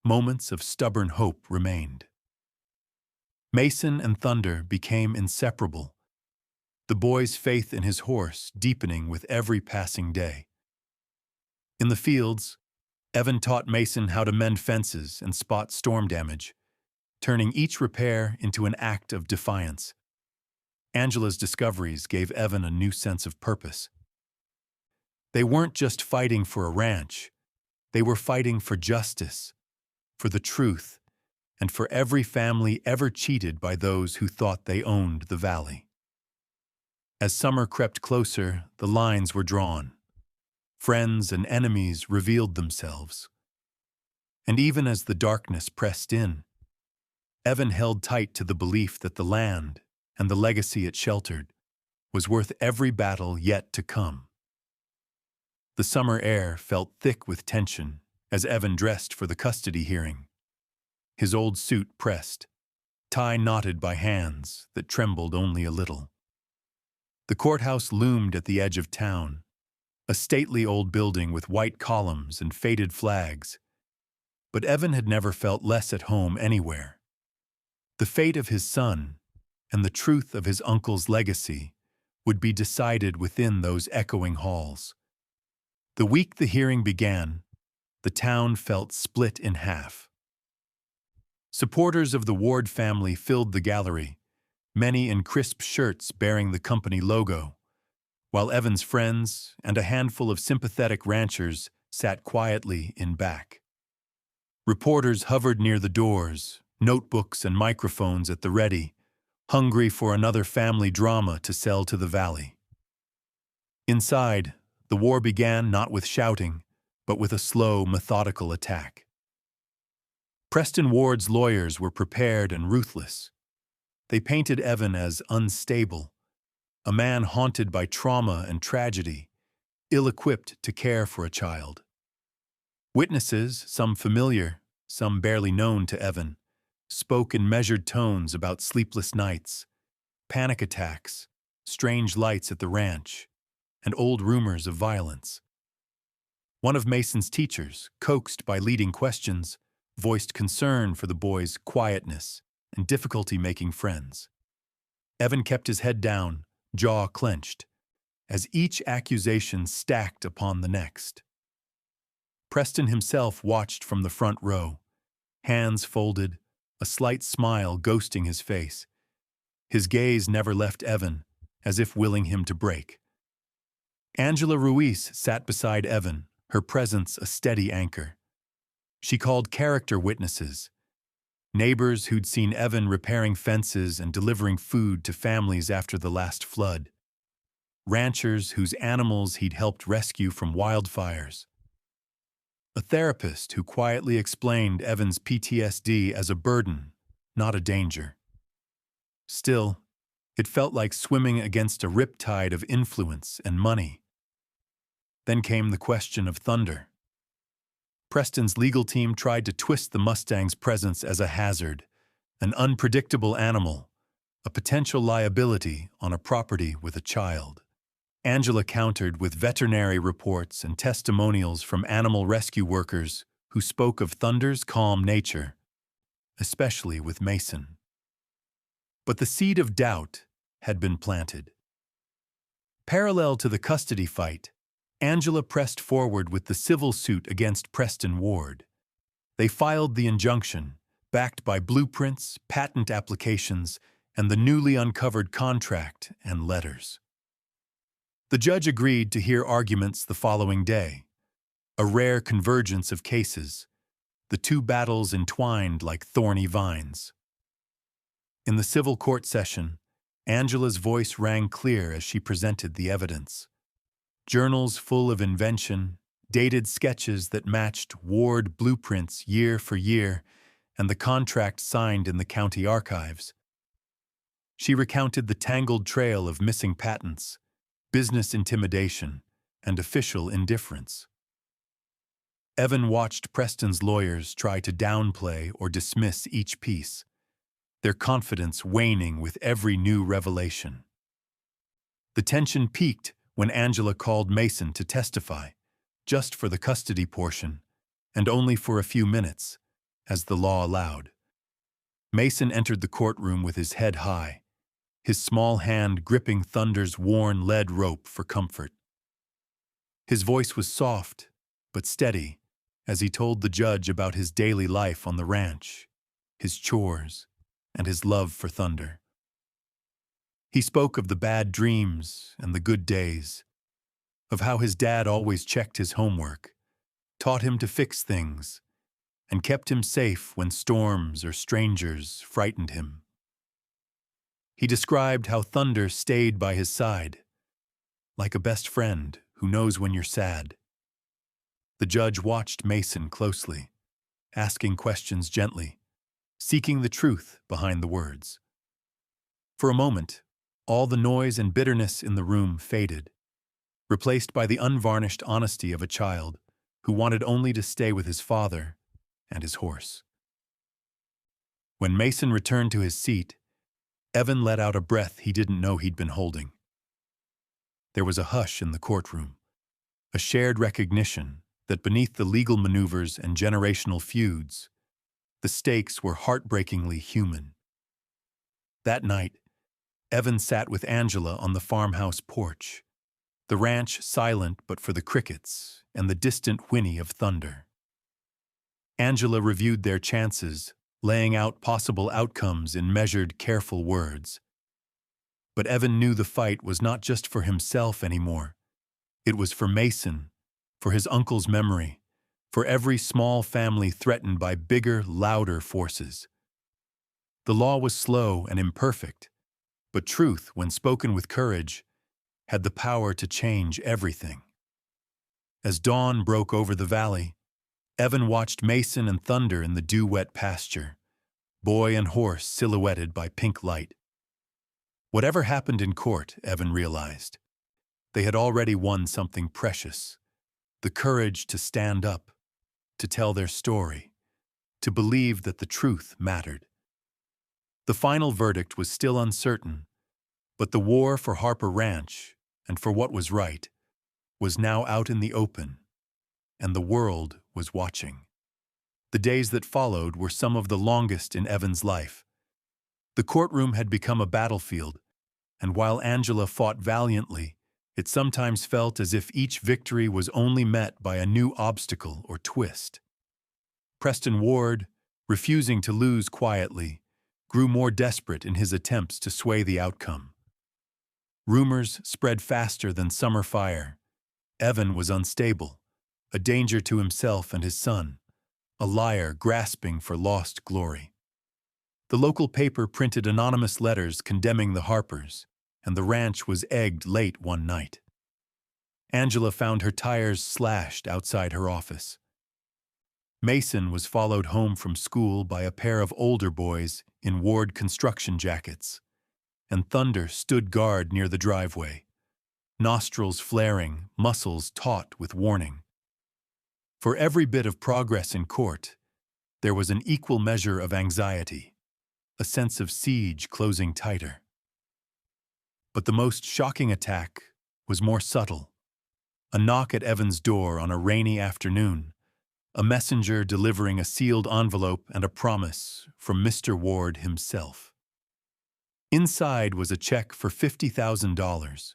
moments of stubborn hope remained. Mason and Thunder became inseparable, the boy's faith in his horse deepening with every passing day. In the fields, Evan taught Mason how to mend fences and spot storm damage, turning each repair into an act of defiance. Angela's discoveries gave Evan a new sense of purpose. They weren't just fighting for a ranch, they were fighting for justice, for the truth, and for every family ever cheated by those who thought they owned the valley. As summer crept closer, the lines were drawn. Friends and enemies revealed themselves. And even as the darkness pressed in, Evan held tight to the belief that the land and the legacy it sheltered was worth every battle yet to come. The summer air felt thick with tension as Evan dressed for the custody hearing. His old suit pressed, tie knotted by hands that trembled only a little. The courthouse loomed at the edge of town, a stately old building with white columns and faded flags. But Evan had never felt less at home anywhere. The fate of his son and the truth of his uncle's legacy would be decided within those echoing halls. The week the hearing began, the town felt split in half. Supporters of the Ward family filled the gallery, many in crisp shirts bearing the company logo, while Evan's friends and a handful of sympathetic ranchers sat quietly in back. Reporters hovered near the doors, notebooks and microphones at the ready, hungry for another family drama to sell to the valley. Inside, the war began not with shouting, but with a slow, methodical attack. Preston Ward's lawyers were prepared and ruthless. They painted Evan as unstable, a man haunted by trauma and tragedy, ill-equipped to care for a child. Witnesses, some familiar, some barely known to Evan, spoke in measured tones about sleepless nights, panic attacks, strange lights at the ranch, and old rumors of violence. One of Mason's teachers, coaxed by leading questions, voiced concern for the boy's quietness and difficulty making friends. Evan kept his head down, jaw clenched, as each accusation stacked upon the next. Preston himself watched from the front row, hands folded, a slight smile ghosting his face. His gaze never left Evan, as if willing him to break. Angela Ruiz sat beside Evan, her presence a steady anchor. She called character witnesses, neighbors who'd seen Evan repairing fences and delivering food to families after the last flood, ranchers whose animals he'd helped rescue from wildfires, a therapist who quietly explained Evan's PTSD as a burden, not a danger. Still, it felt like swimming against a riptide of influence and money. Then came the question of Thunder. Preston's legal team tried to twist the Mustang's presence as a hazard, an unpredictable animal, a potential liability on a property with a child. Angela countered with veterinary reports and testimonials from animal rescue workers who spoke of Thunder's calm nature, especially with Mason. But the seed of doubt had been planted. Parallel to the custody fight, Angela pressed forward with the civil suit against Preston Ward. They filed the injunction, backed by blueprints, patent applications, and the newly uncovered contract and letters. The judge agreed to hear arguments the following day, a rare convergence of cases, the two battles entwined like thorny vines. In the civil court session, Angela's voice rang clear as she presented the evidence. Journals full of invention, dated sketches that matched Ward blueprints year for year, and the contract signed in the county archives. She recounted the tangled trail of missing patents, business intimidation, and official indifference. Evan watched Preston's lawyers try to downplay or dismiss each piece, their confidence waning with every new revelation. The tension peaked when Angela called Mason to testify, just for the custody portion, and only for a few minutes, as the law allowed. Mason entered the courtroom with his head high, his small hand gripping Thunder's worn lead rope for comfort. His voice was soft, but steady, as he told the judge about his daily life on the ranch, his chores, and his love for Thunder. He spoke of the bad dreams and the good days, of how his dad always checked his homework, taught him to fix things, and kept him safe when storms or strangers frightened him. He described how Thunder stayed by his side, like a best friend who knows when you're sad. The judge watched Mason closely, asking questions gently, seeking the truth behind the words. For a moment, all the noise and bitterness in the room faded, replaced by the unvarnished honesty of a child who wanted only to stay with his father and his horse. When Mason returned to his seat, Evan let out a breath he didn't know he'd been holding. There was a hush in the courtroom, a shared recognition that beneath the legal maneuvers and generational feuds, the stakes were heartbreakingly human. That night, Evan sat with Angela on the farmhouse porch, the ranch silent but for the crickets and the distant whinny of thunder. Angela reviewed their chances, laying out possible outcomes in measured, careful words. But Evan knew the fight was not just for himself anymore. It was for Mason, for his uncle's memory, for every small family threatened by bigger, louder forces. The law was slow and imperfect, but truth, when spoken with courage, had the power to change everything. As dawn broke over the valley, Evan watched Mason and Thunder in the dew-wet pasture, boy and horse silhouetted by pink light. Whatever happened in court, Evan realized, they had already won something precious, the courage to stand up, to tell their story, to believe that the truth mattered. The final verdict was still uncertain, but the war for Harper Ranch, and for what was right, was now out in the open, and the world was watching. The days that followed were some of the longest in Evan's life. The courtroom had become a battlefield, and while Angela fought valiantly, it sometimes felt as if each victory was only met by a new obstacle or twist. Preston Ward, refusing to lose quietly, grew more desperate in his attempts to sway the outcome. Rumors spread faster than summer fire. Evan was unstable, a danger to himself and his son, a liar grasping for lost glory. The local paper printed anonymous letters condemning the Harpers, and the ranch was egged late one night. Angela found her tires slashed outside her office. Mason was followed home from school by a pair of older boys in Ward construction jackets, and Thunder stood guard near the driveway, nostrils flaring, muscles taut with warning. For every bit of progress in court, there was an equal measure of anxiety, a sense of siege closing tighter. But the most shocking attack was more subtle. A knock at Evan's door on a rainy afternoon, a messenger delivering a sealed envelope and a promise from Mr. Ward himself. Inside was a check for $50,000,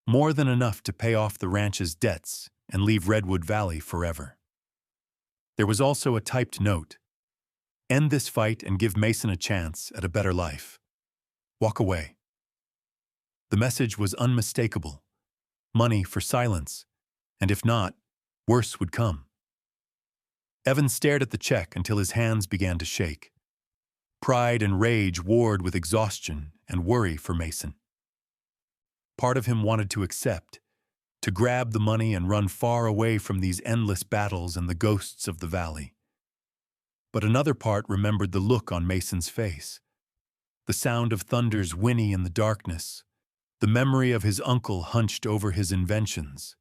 more than enough to pay off the ranch's debts and leave Redwood Valley forever. There was also a typed note: "End this fight and give Mason a chance at a better life. Walk away." The message was unmistakable: money for silence, and if not, worse would come. Evan stared at the check until his hands began to shake. Pride and rage warred with exhaustion and worry for Mason. Part of him wanted to accept, to grab the money and run far away from these endless battles and the ghosts of the valley. But another part remembered the look on Mason's face, the sound of Thunder's whinny in the darkness, The memory of his uncle hunched over his inventions,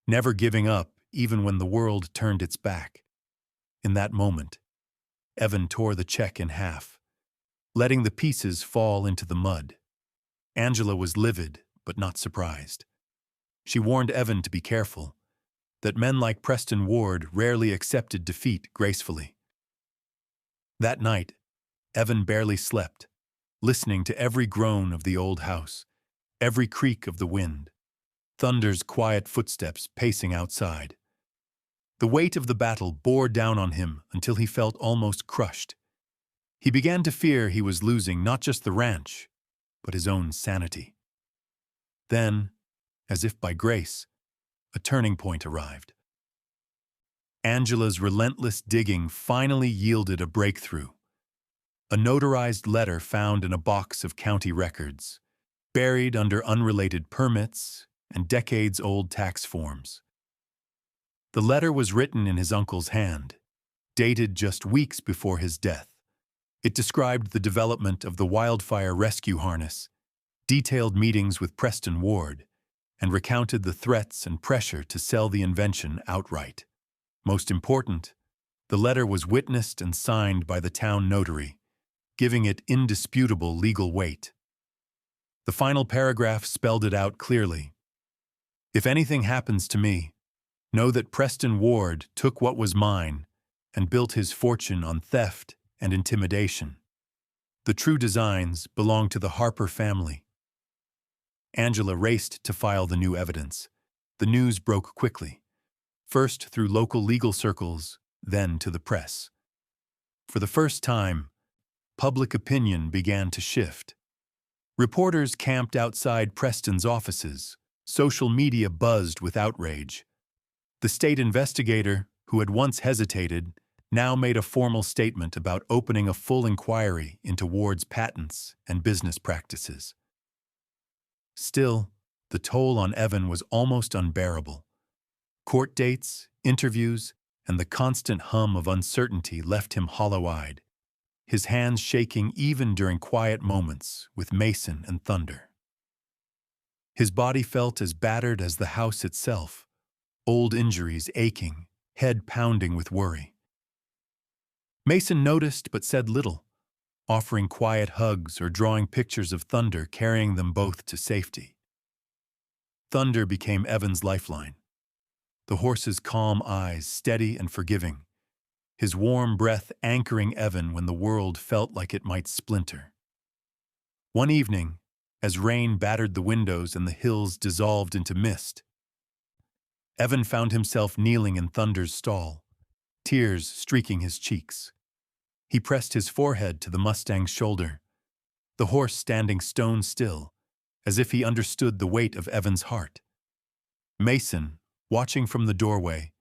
never giving up even when the world turned its back. In that moment, Evan tore the check in half, letting the pieces fall into the mud. Angela was livid, but not surprised. She warned Evan to be careful, that men like Preston Ward rarely accepted defeat gracefully. That night, Evan barely slept, listening to every groan of the old house, every creak of the wind, Thunder's quiet footsteps pacing outside. The weight of the battle bore down on him until he felt almost crushed. He began to fear he was losing not just the ranch, but his own sanity. Then, as if by grace, a turning point arrived. Angela's relentless digging finally yielded a breakthrough. A notarized letter found in a box of county records, buried under unrelated permits and decades-old tax forms. The letter was written in his uncle's hand, dated just weeks before his death. It described the development of the wildfire rescue harness, detailed meetings with Preston Ward, and recounted the threats and pressure to sell the invention outright. Most important, the letter was witnessed and signed by the town notary, giving it indisputable legal weight. The final paragraph spelled it out clearly. If anything happens to me, know that Preston Ward took what was mine and built his fortune on theft and intimidation. The true designs belong to the Harper family. Angela raced to file the new evidence. The news broke quickly, first through local legal circles, then to the press. For the first time, public opinion began to shift. Reporters camped outside Preston's offices. Social media buzzed with outrage. The state investigator, who had once hesitated, now made a formal statement about opening a full inquiry into Ward's patents and business practices. Still, the toll on Evan was almost unbearable. Court dates, interviews, and the constant hum of uncertainty left him hollow-eyed, his hands shaking even during quiet moments with Mason and Thunder. His body felt as battered as the house itself, old injuries aching, head pounding with worry. Mason noticed but said little, offering quiet hugs or drawing pictures of Thunder carrying them both to safety. Thunder became Evan's lifeline, the horse's calm eyes steady and forgiving, his warm breath anchoring Evan when the world felt like it might splinter. One evening, as rain battered the windows and the hills dissolved into mist, Evan found himself kneeling in Thunder's stall, tears streaking his cheeks. He pressed his forehead to the Mustang's shoulder, the horse standing stone still, as if he understood the weight of Evan's heart. Mason, watching from the doorway,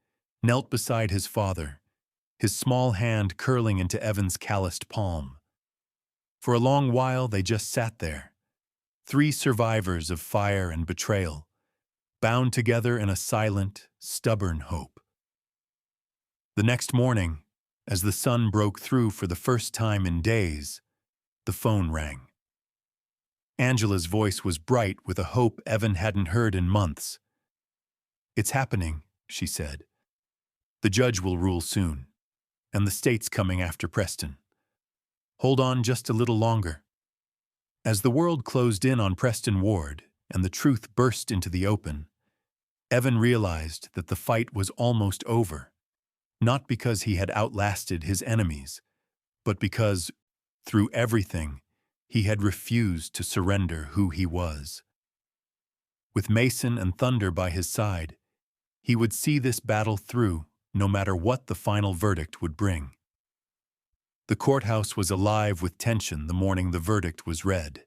knelt beside his father, his small hand curling into Evan's calloused palm. For a long while they just sat there, three survivors of fire and betrayal, bound together in a silent, stubborn hope. The next morning, as the sun broke through for the first time in days, the phone rang. Angela's voice was bright with a hope Evan hadn't heard in months. "It's happening," she said. "The judge will rule soon, and the state's coming after Preston. Hold on just a little longer." As the world closed in on Preston Ward and the truth burst into the open, Evan realized that the fight was almost over, not because he had outlasted his enemies, but because, through everything, he had refused to surrender who he was. With Mason and Thunder by his side, he would see this battle through, no matter what the final verdict would bring. The courthouse was alive with tension the morning the verdict was read.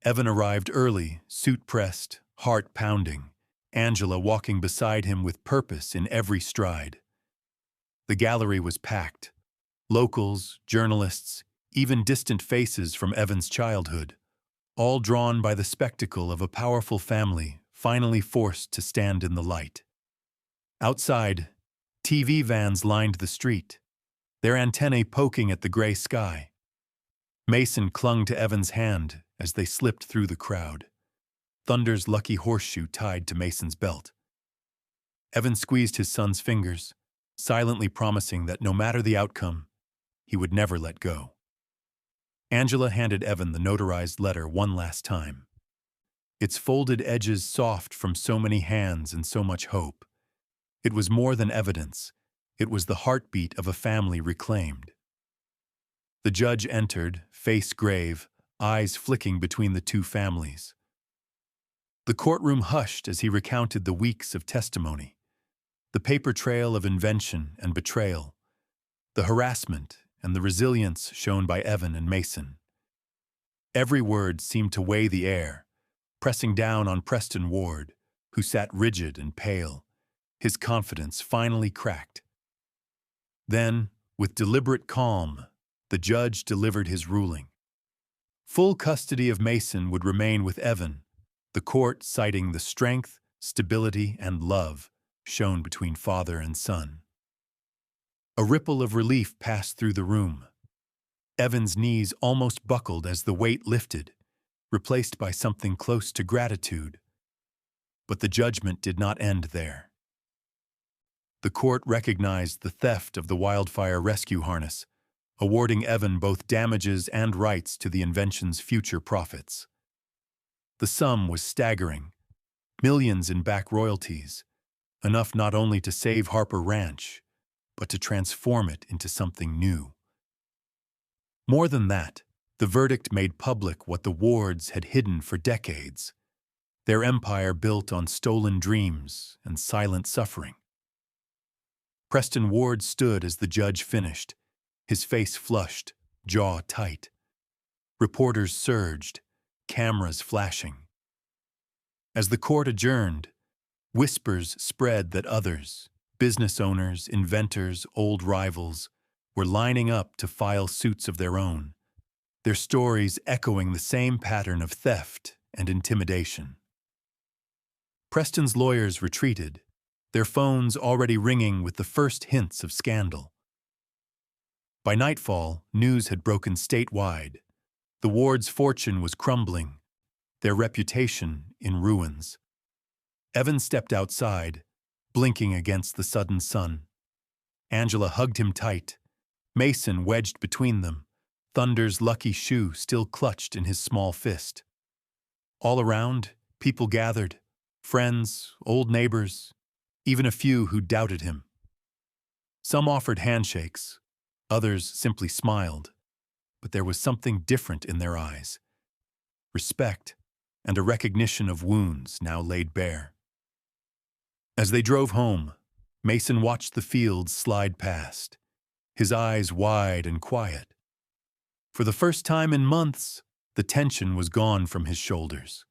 Evan arrived early, suit pressed, heart pounding, Angela walking beside him with purpose in every stride. The gallery was packed. Locals, journalists, even distant faces from Evan's childhood, all drawn by the spectacle of a powerful family finally forced to stand in the light. Outside, TV vans lined the street, their antennae poking at the gray sky. Mason clung to Evan's hand as they slipped through the crowd. Thunder's lucky horseshoe tied to Mason's belt. Evan squeezed his son's fingers, silently promising that no matter the outcome, he would never let go. Angela handed Evan the notarized letter one last time. Its folded edges soft from so many hands and so much hope. It was more than evidence. It was the heartbeat of a family reclaimed. The judge entered, face grave, eyes flicking between the two families. The courtroom hushed as he recounted the weeks of testimony, the paper trail of invention and betrayal, the harassment and the resilience shown by Evan and Mason. Every word seemed to weigh the air, pressing down on Preston Ward, who sat rigid and pale, his confidence finally cracked. Then, with deliberate calm, the judge delivered his ruling. Full custody of Mason would remain with Evan, the court citing the strength, stability, and love shown between father and son. A ripple of relief passed through the room. Evan's knees almost buckled as the weight lifted, replaced by something close to gratitude. But the judgment did not end there. The court recognized the theft of the wildfire rescue harness, awarding Evan both damages and rights to the invention's future profits. The sum was staggering, millions in back royalties, enough not only to save Harper Ranch, but to transform it into something new. More than that, the verdict made public what the Wards had hidden for decades, their empire built on stolen dreams and silent suffering. Preston Ward stood as the judge finished, his face flushed, jaw tight. Reporters surged, cameras flashing. As the court adjourned, whispers spread that others, business owners, inventors, old rivals, were lining up to file suits of their own, their stories echoing the same pattern of theft and intimidation. Preston's lawyers retreated, their phones already ringing with the first hints of scandal. By nightfall, news had broken statewide. The Ward's fortune was crumbling, their reputation in ruins. Evan stepped outside, blinking against the sudden sun. Angela hugged him tight, Mason wedged between them, Thunder's lucky shoe still clutched in his small fist. All around, people gathered, friends, old neighbors, even a few who doubted him. Some offered handshakes, others simply smiled, but there was something different in their eyes. Respect and a recognition of wounds now laid bare. As they drove home, Mason watched the fields slide past, his eyes wide and quiet. For the first time in months, the tension was gone from his shoulders.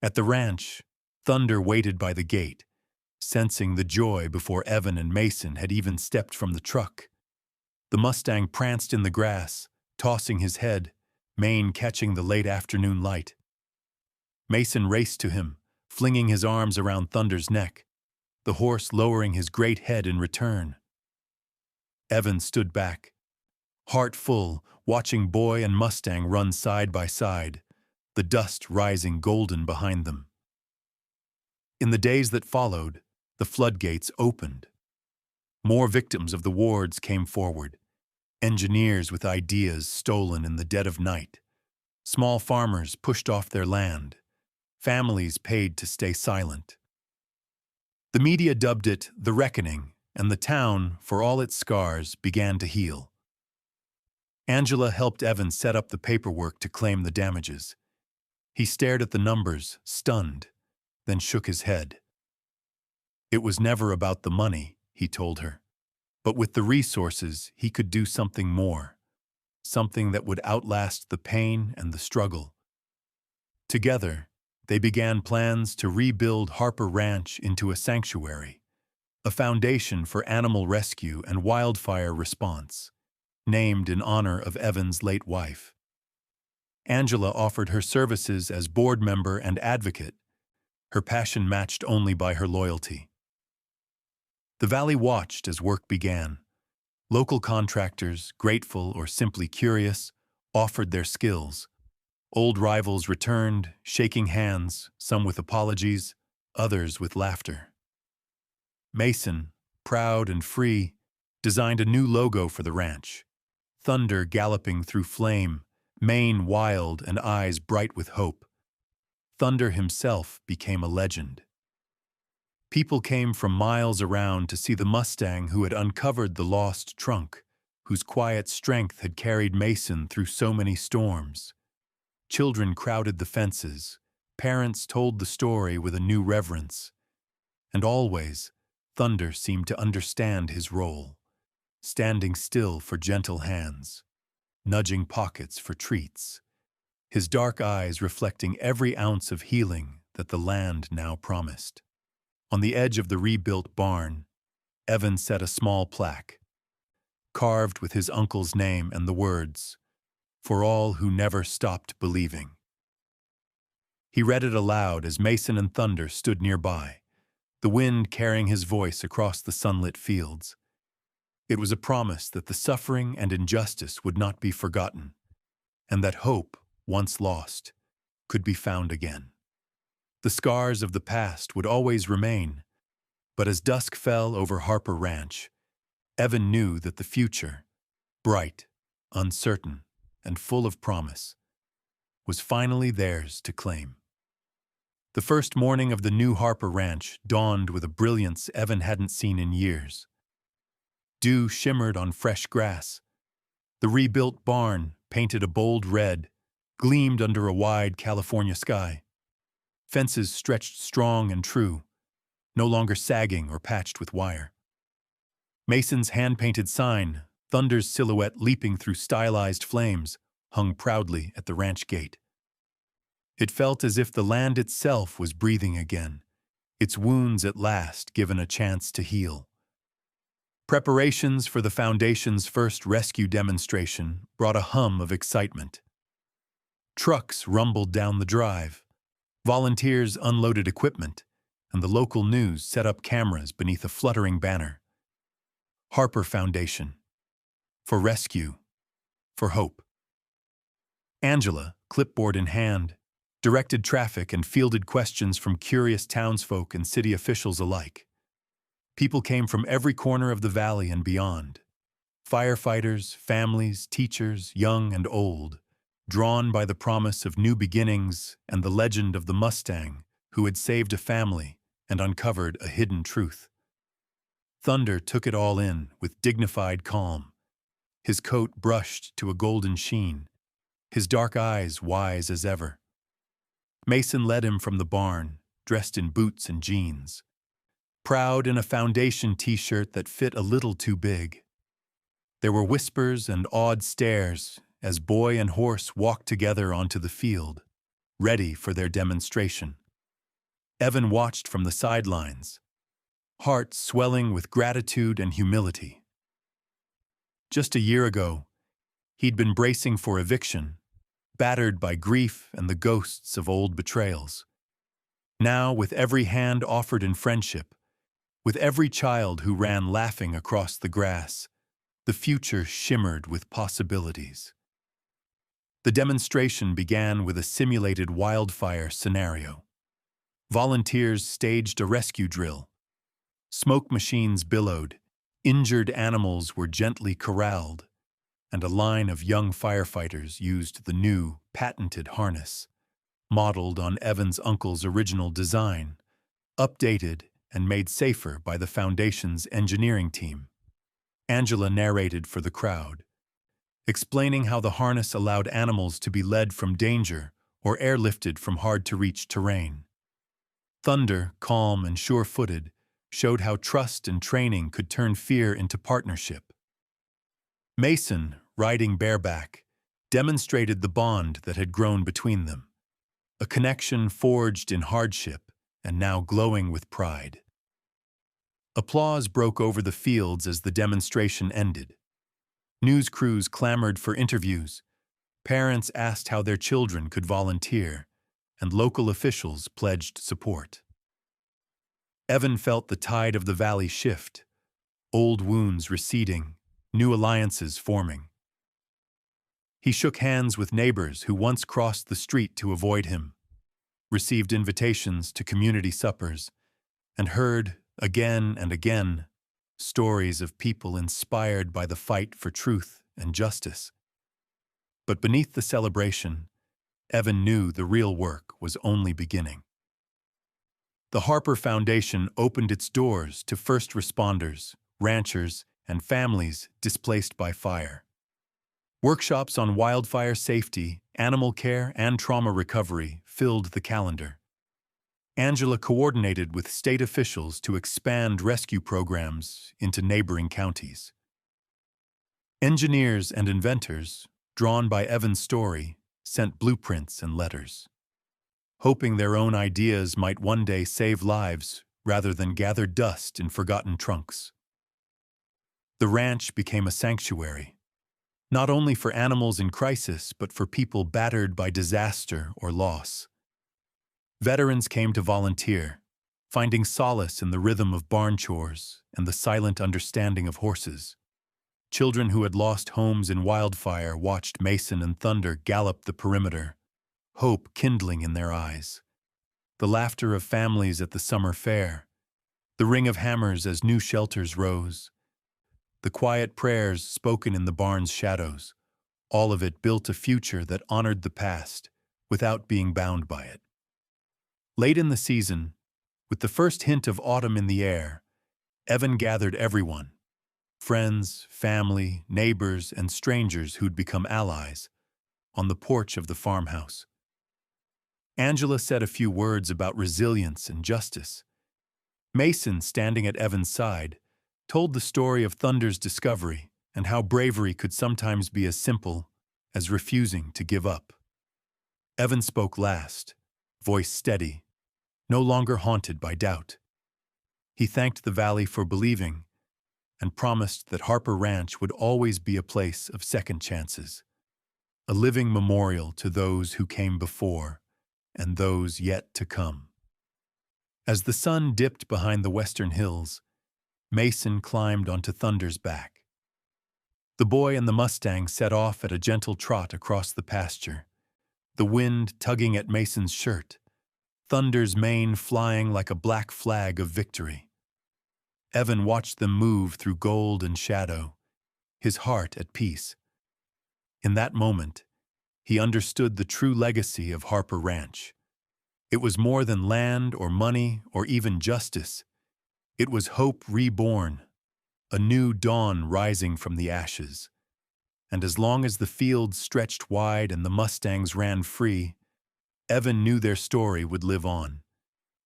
At the ranch, Thunder waited by the gate, sensing the joy before Evan and Mason had even stepped from the truck. The Mustang pranced in the grass, tossing his head, mane catching the late afternoon light. Mason raced to him, flinging his arms around Thunder's neck, the horse lowering his great head in return. Evan stood back, heart full, watching boy and Mustang run side by side, the dust rising golden behind them. In the days that followed, the floodgates opened. More victims of the Wards came forward, engineers with ideas stolen in the dead of night, small farmers pushed off their land, families paid to stay silent. The media dubbed it the reckoning, and the town, for all its scars, began to heal. Angela helped Evan set up the paperwork to claim the damages. He stared at the numbers, stunned, then shook his head. It was never about the money, he told her, but with the resources, he could do something more, something that would outlast the pain and the struggle. Together, they began plans to rebuild Harper Ranch into a sanctuary, a foundation for animal rescue and wildfire response, named in honor of Evan's late wife. Angela offered her services as board member and advocate, her passion matched only by her loyalty. The valley watched as work began. Local contractors, grateful or simply curious, offered their skills. Old rivals returned, shaking hands, some with apologies, others with laughter. Mason, proud and free, designed a new logo for the ranch. Thunder galloping through flame, mane wild and eyes bright with hope. Thunder himself became a legend. People came from miles around to see the Mustang who had uncovered the lost trunk, whose quiet strength had carried Mason through so many storms. Children crowded the fences, parents told the story with a new reverence. And always, Thunder seemed to understand his role, standing still for gentle hands, nudging pockets for treats, his dark eyes reflecting every ounce of healing that the land now promised. On the edge of the rebuilt barn, Evan set a small plaque, carved with his uncle's name and the words, "For all who never stopped believing." He read it aloud as Mason and Thunder stood nearby, the wind carrying his voice across the sunlit fields. It was a promise that the suffering and injustice would not be forgotten, and that hope, once lost, could be found again. The scars of the past would always remain, but as dusk fell over Harper Ranch, Evan knew that the future, bright, uncertain, and full of promise, was finally theirs to claim. The first morning of the new Harper Ranch dawned with a brilliance Evan hadn't seen in years. Dew shimmered on fresh grass. The rebuilt barn, painted a bold red, gleamed under a wide California sky. Fences stretched strong and true, no longer sagging or patched with wire. Mason's hand-painted sign, Thunder's silhouette leaping through stylized flames, hung proudly at the ranch gate. It felt as if the land itself was breathing again, its wounds at last given a chance to heal. Preparations for the Foundation's first rescue demonstration brought a hum of excitement. Trucks rumbled down the drive. Volunteers unloaded equipment, and the local news set up cameras beneath a fluttering banner. Harper Foundation. For rescue. For hope. Angela, clipboard in hand, directed traffic and fielded questions from curious townsfolk and city officials alike. People came from every corner of the valley and beyond. Firefighters, families, teachers, young and old, drawn by the promise of new beginnings and the legend of the Mustang who had saved a family and uncovered a hidden truth. Thunder took it all in with dignified calm, his coat brushed to a golden sheen, his dark eyes wise as ever. Mason led him from the barn, dressed in boots and jeans, proud in a Foundation t-shirt that fit a little too big. There were whispers and awed stares as boy and horse walked together onto the field, ready for their demonstration. Evan watched from the sidelines, heart swelling with gratitude and humility. Just a year ago, he'd been bracing for eviction, battered by grief and the ghosts of old betrayals. Now, with every hand offered in friendship, with every child who ran laughing across the grass, the future shimmered with possibilities. The demonstration began with a simulated wildfire scenario. Volunteers staged a rescue drill. Smoke machines billowed, injured animals were gently corralled, and a line of young firefighters used the new, patented harness, modeled on Evan's uncle's original design, updated and made safer by the Foundation's engineering team. Angela narrated for the crowd, explaining how the harness allowed animals to be led from danger or airlifted from hard-to-reach terrain. Thunder, calm and sure-footed, showed how trust and training could turn fear into partnership. Mason, riding bareback, demonstrated the bond that had grown between them, a connection forged in hardship and now glowing with pride. Applause broke over the fields as the demonstration ended. News crews clamored for interviews, parents asked how their children could volunteer, and local officials pledged support. Evan felt the tide of the valley shift, old wounds receding, new alliances forming. He shook hands with neighbors who once crossed the street to avoid him, received invitations to community suppers, and heard, again and again, stories of people inspired by the fight for truth and justice. But beneath the celebration, Evan knew the real work was only beginning. The Harper Foundation opened its doors to first responders, ranchers, and families displaced by fire. Workshops on wildfire safety, animal care, and trauma recovery filled the calendar. Angela coordinated with state officials to expand rescue programs into neighboring counties. Engineers and inventors, drawn by Evan's story, sent blueprints and letters, hoping their own ideas might one day save lives rather than gather dust in forgotten trunks. The ranch became a sanctuary, not only for animals in crisis, but for people battered by disaster or loss. Veterans came to volunteer, finding solace in the rhythm of barn chores and the silent understanding of horses. Children who had lost homes in wildfire watched Mason and Thunder gallop the perimeter, hope kindling in their eyes. The laughter of families at the summer fair, the ring of hammers as new shelters rose, the quiet prayers spoken in the barn's shadows, all of it built a future that honored the past without being bound by it. Late in the season, with the first hint of autumn in the air, Evan gathered everyone, friends, family, neighbors, and strangers who'd become allies, on the porch of the farmhouse. Angela said a few words about resilience and justice. Mason, standing at Evan's side, told the story of Thunder's discovery and how bravery could sometimes be as simple as refusing to give up. Evan spoke last, voice steady, no longer haunted by doubt. He thanked the valley for believing and promised that Harper Ranch would always be a place of second chances, a living memorial to those who came before and those yet to come. As the sun dipped behind the western hills, Mason climbed onto Thunder's back. The boy and the Mustang set off at a gentle trot across the pasture, the wind tugging at Mason's shirt, Thunder's mane flying like a black flag of victory. Evan watched them move through gold and shadow, his heart at peace. In that moment, he understood the true legacy of Harper Ranch. It was more than land or money or even justice. It was hope reborn, a new dawn rising from the ashes. And as long as the fields stretched wide and the Mustangs ran free, Evan knew their story would live on,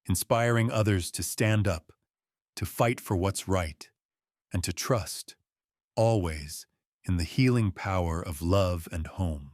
inspiring others to stand up, to fight for what's right, and to trust, always, in the healing power of love and home.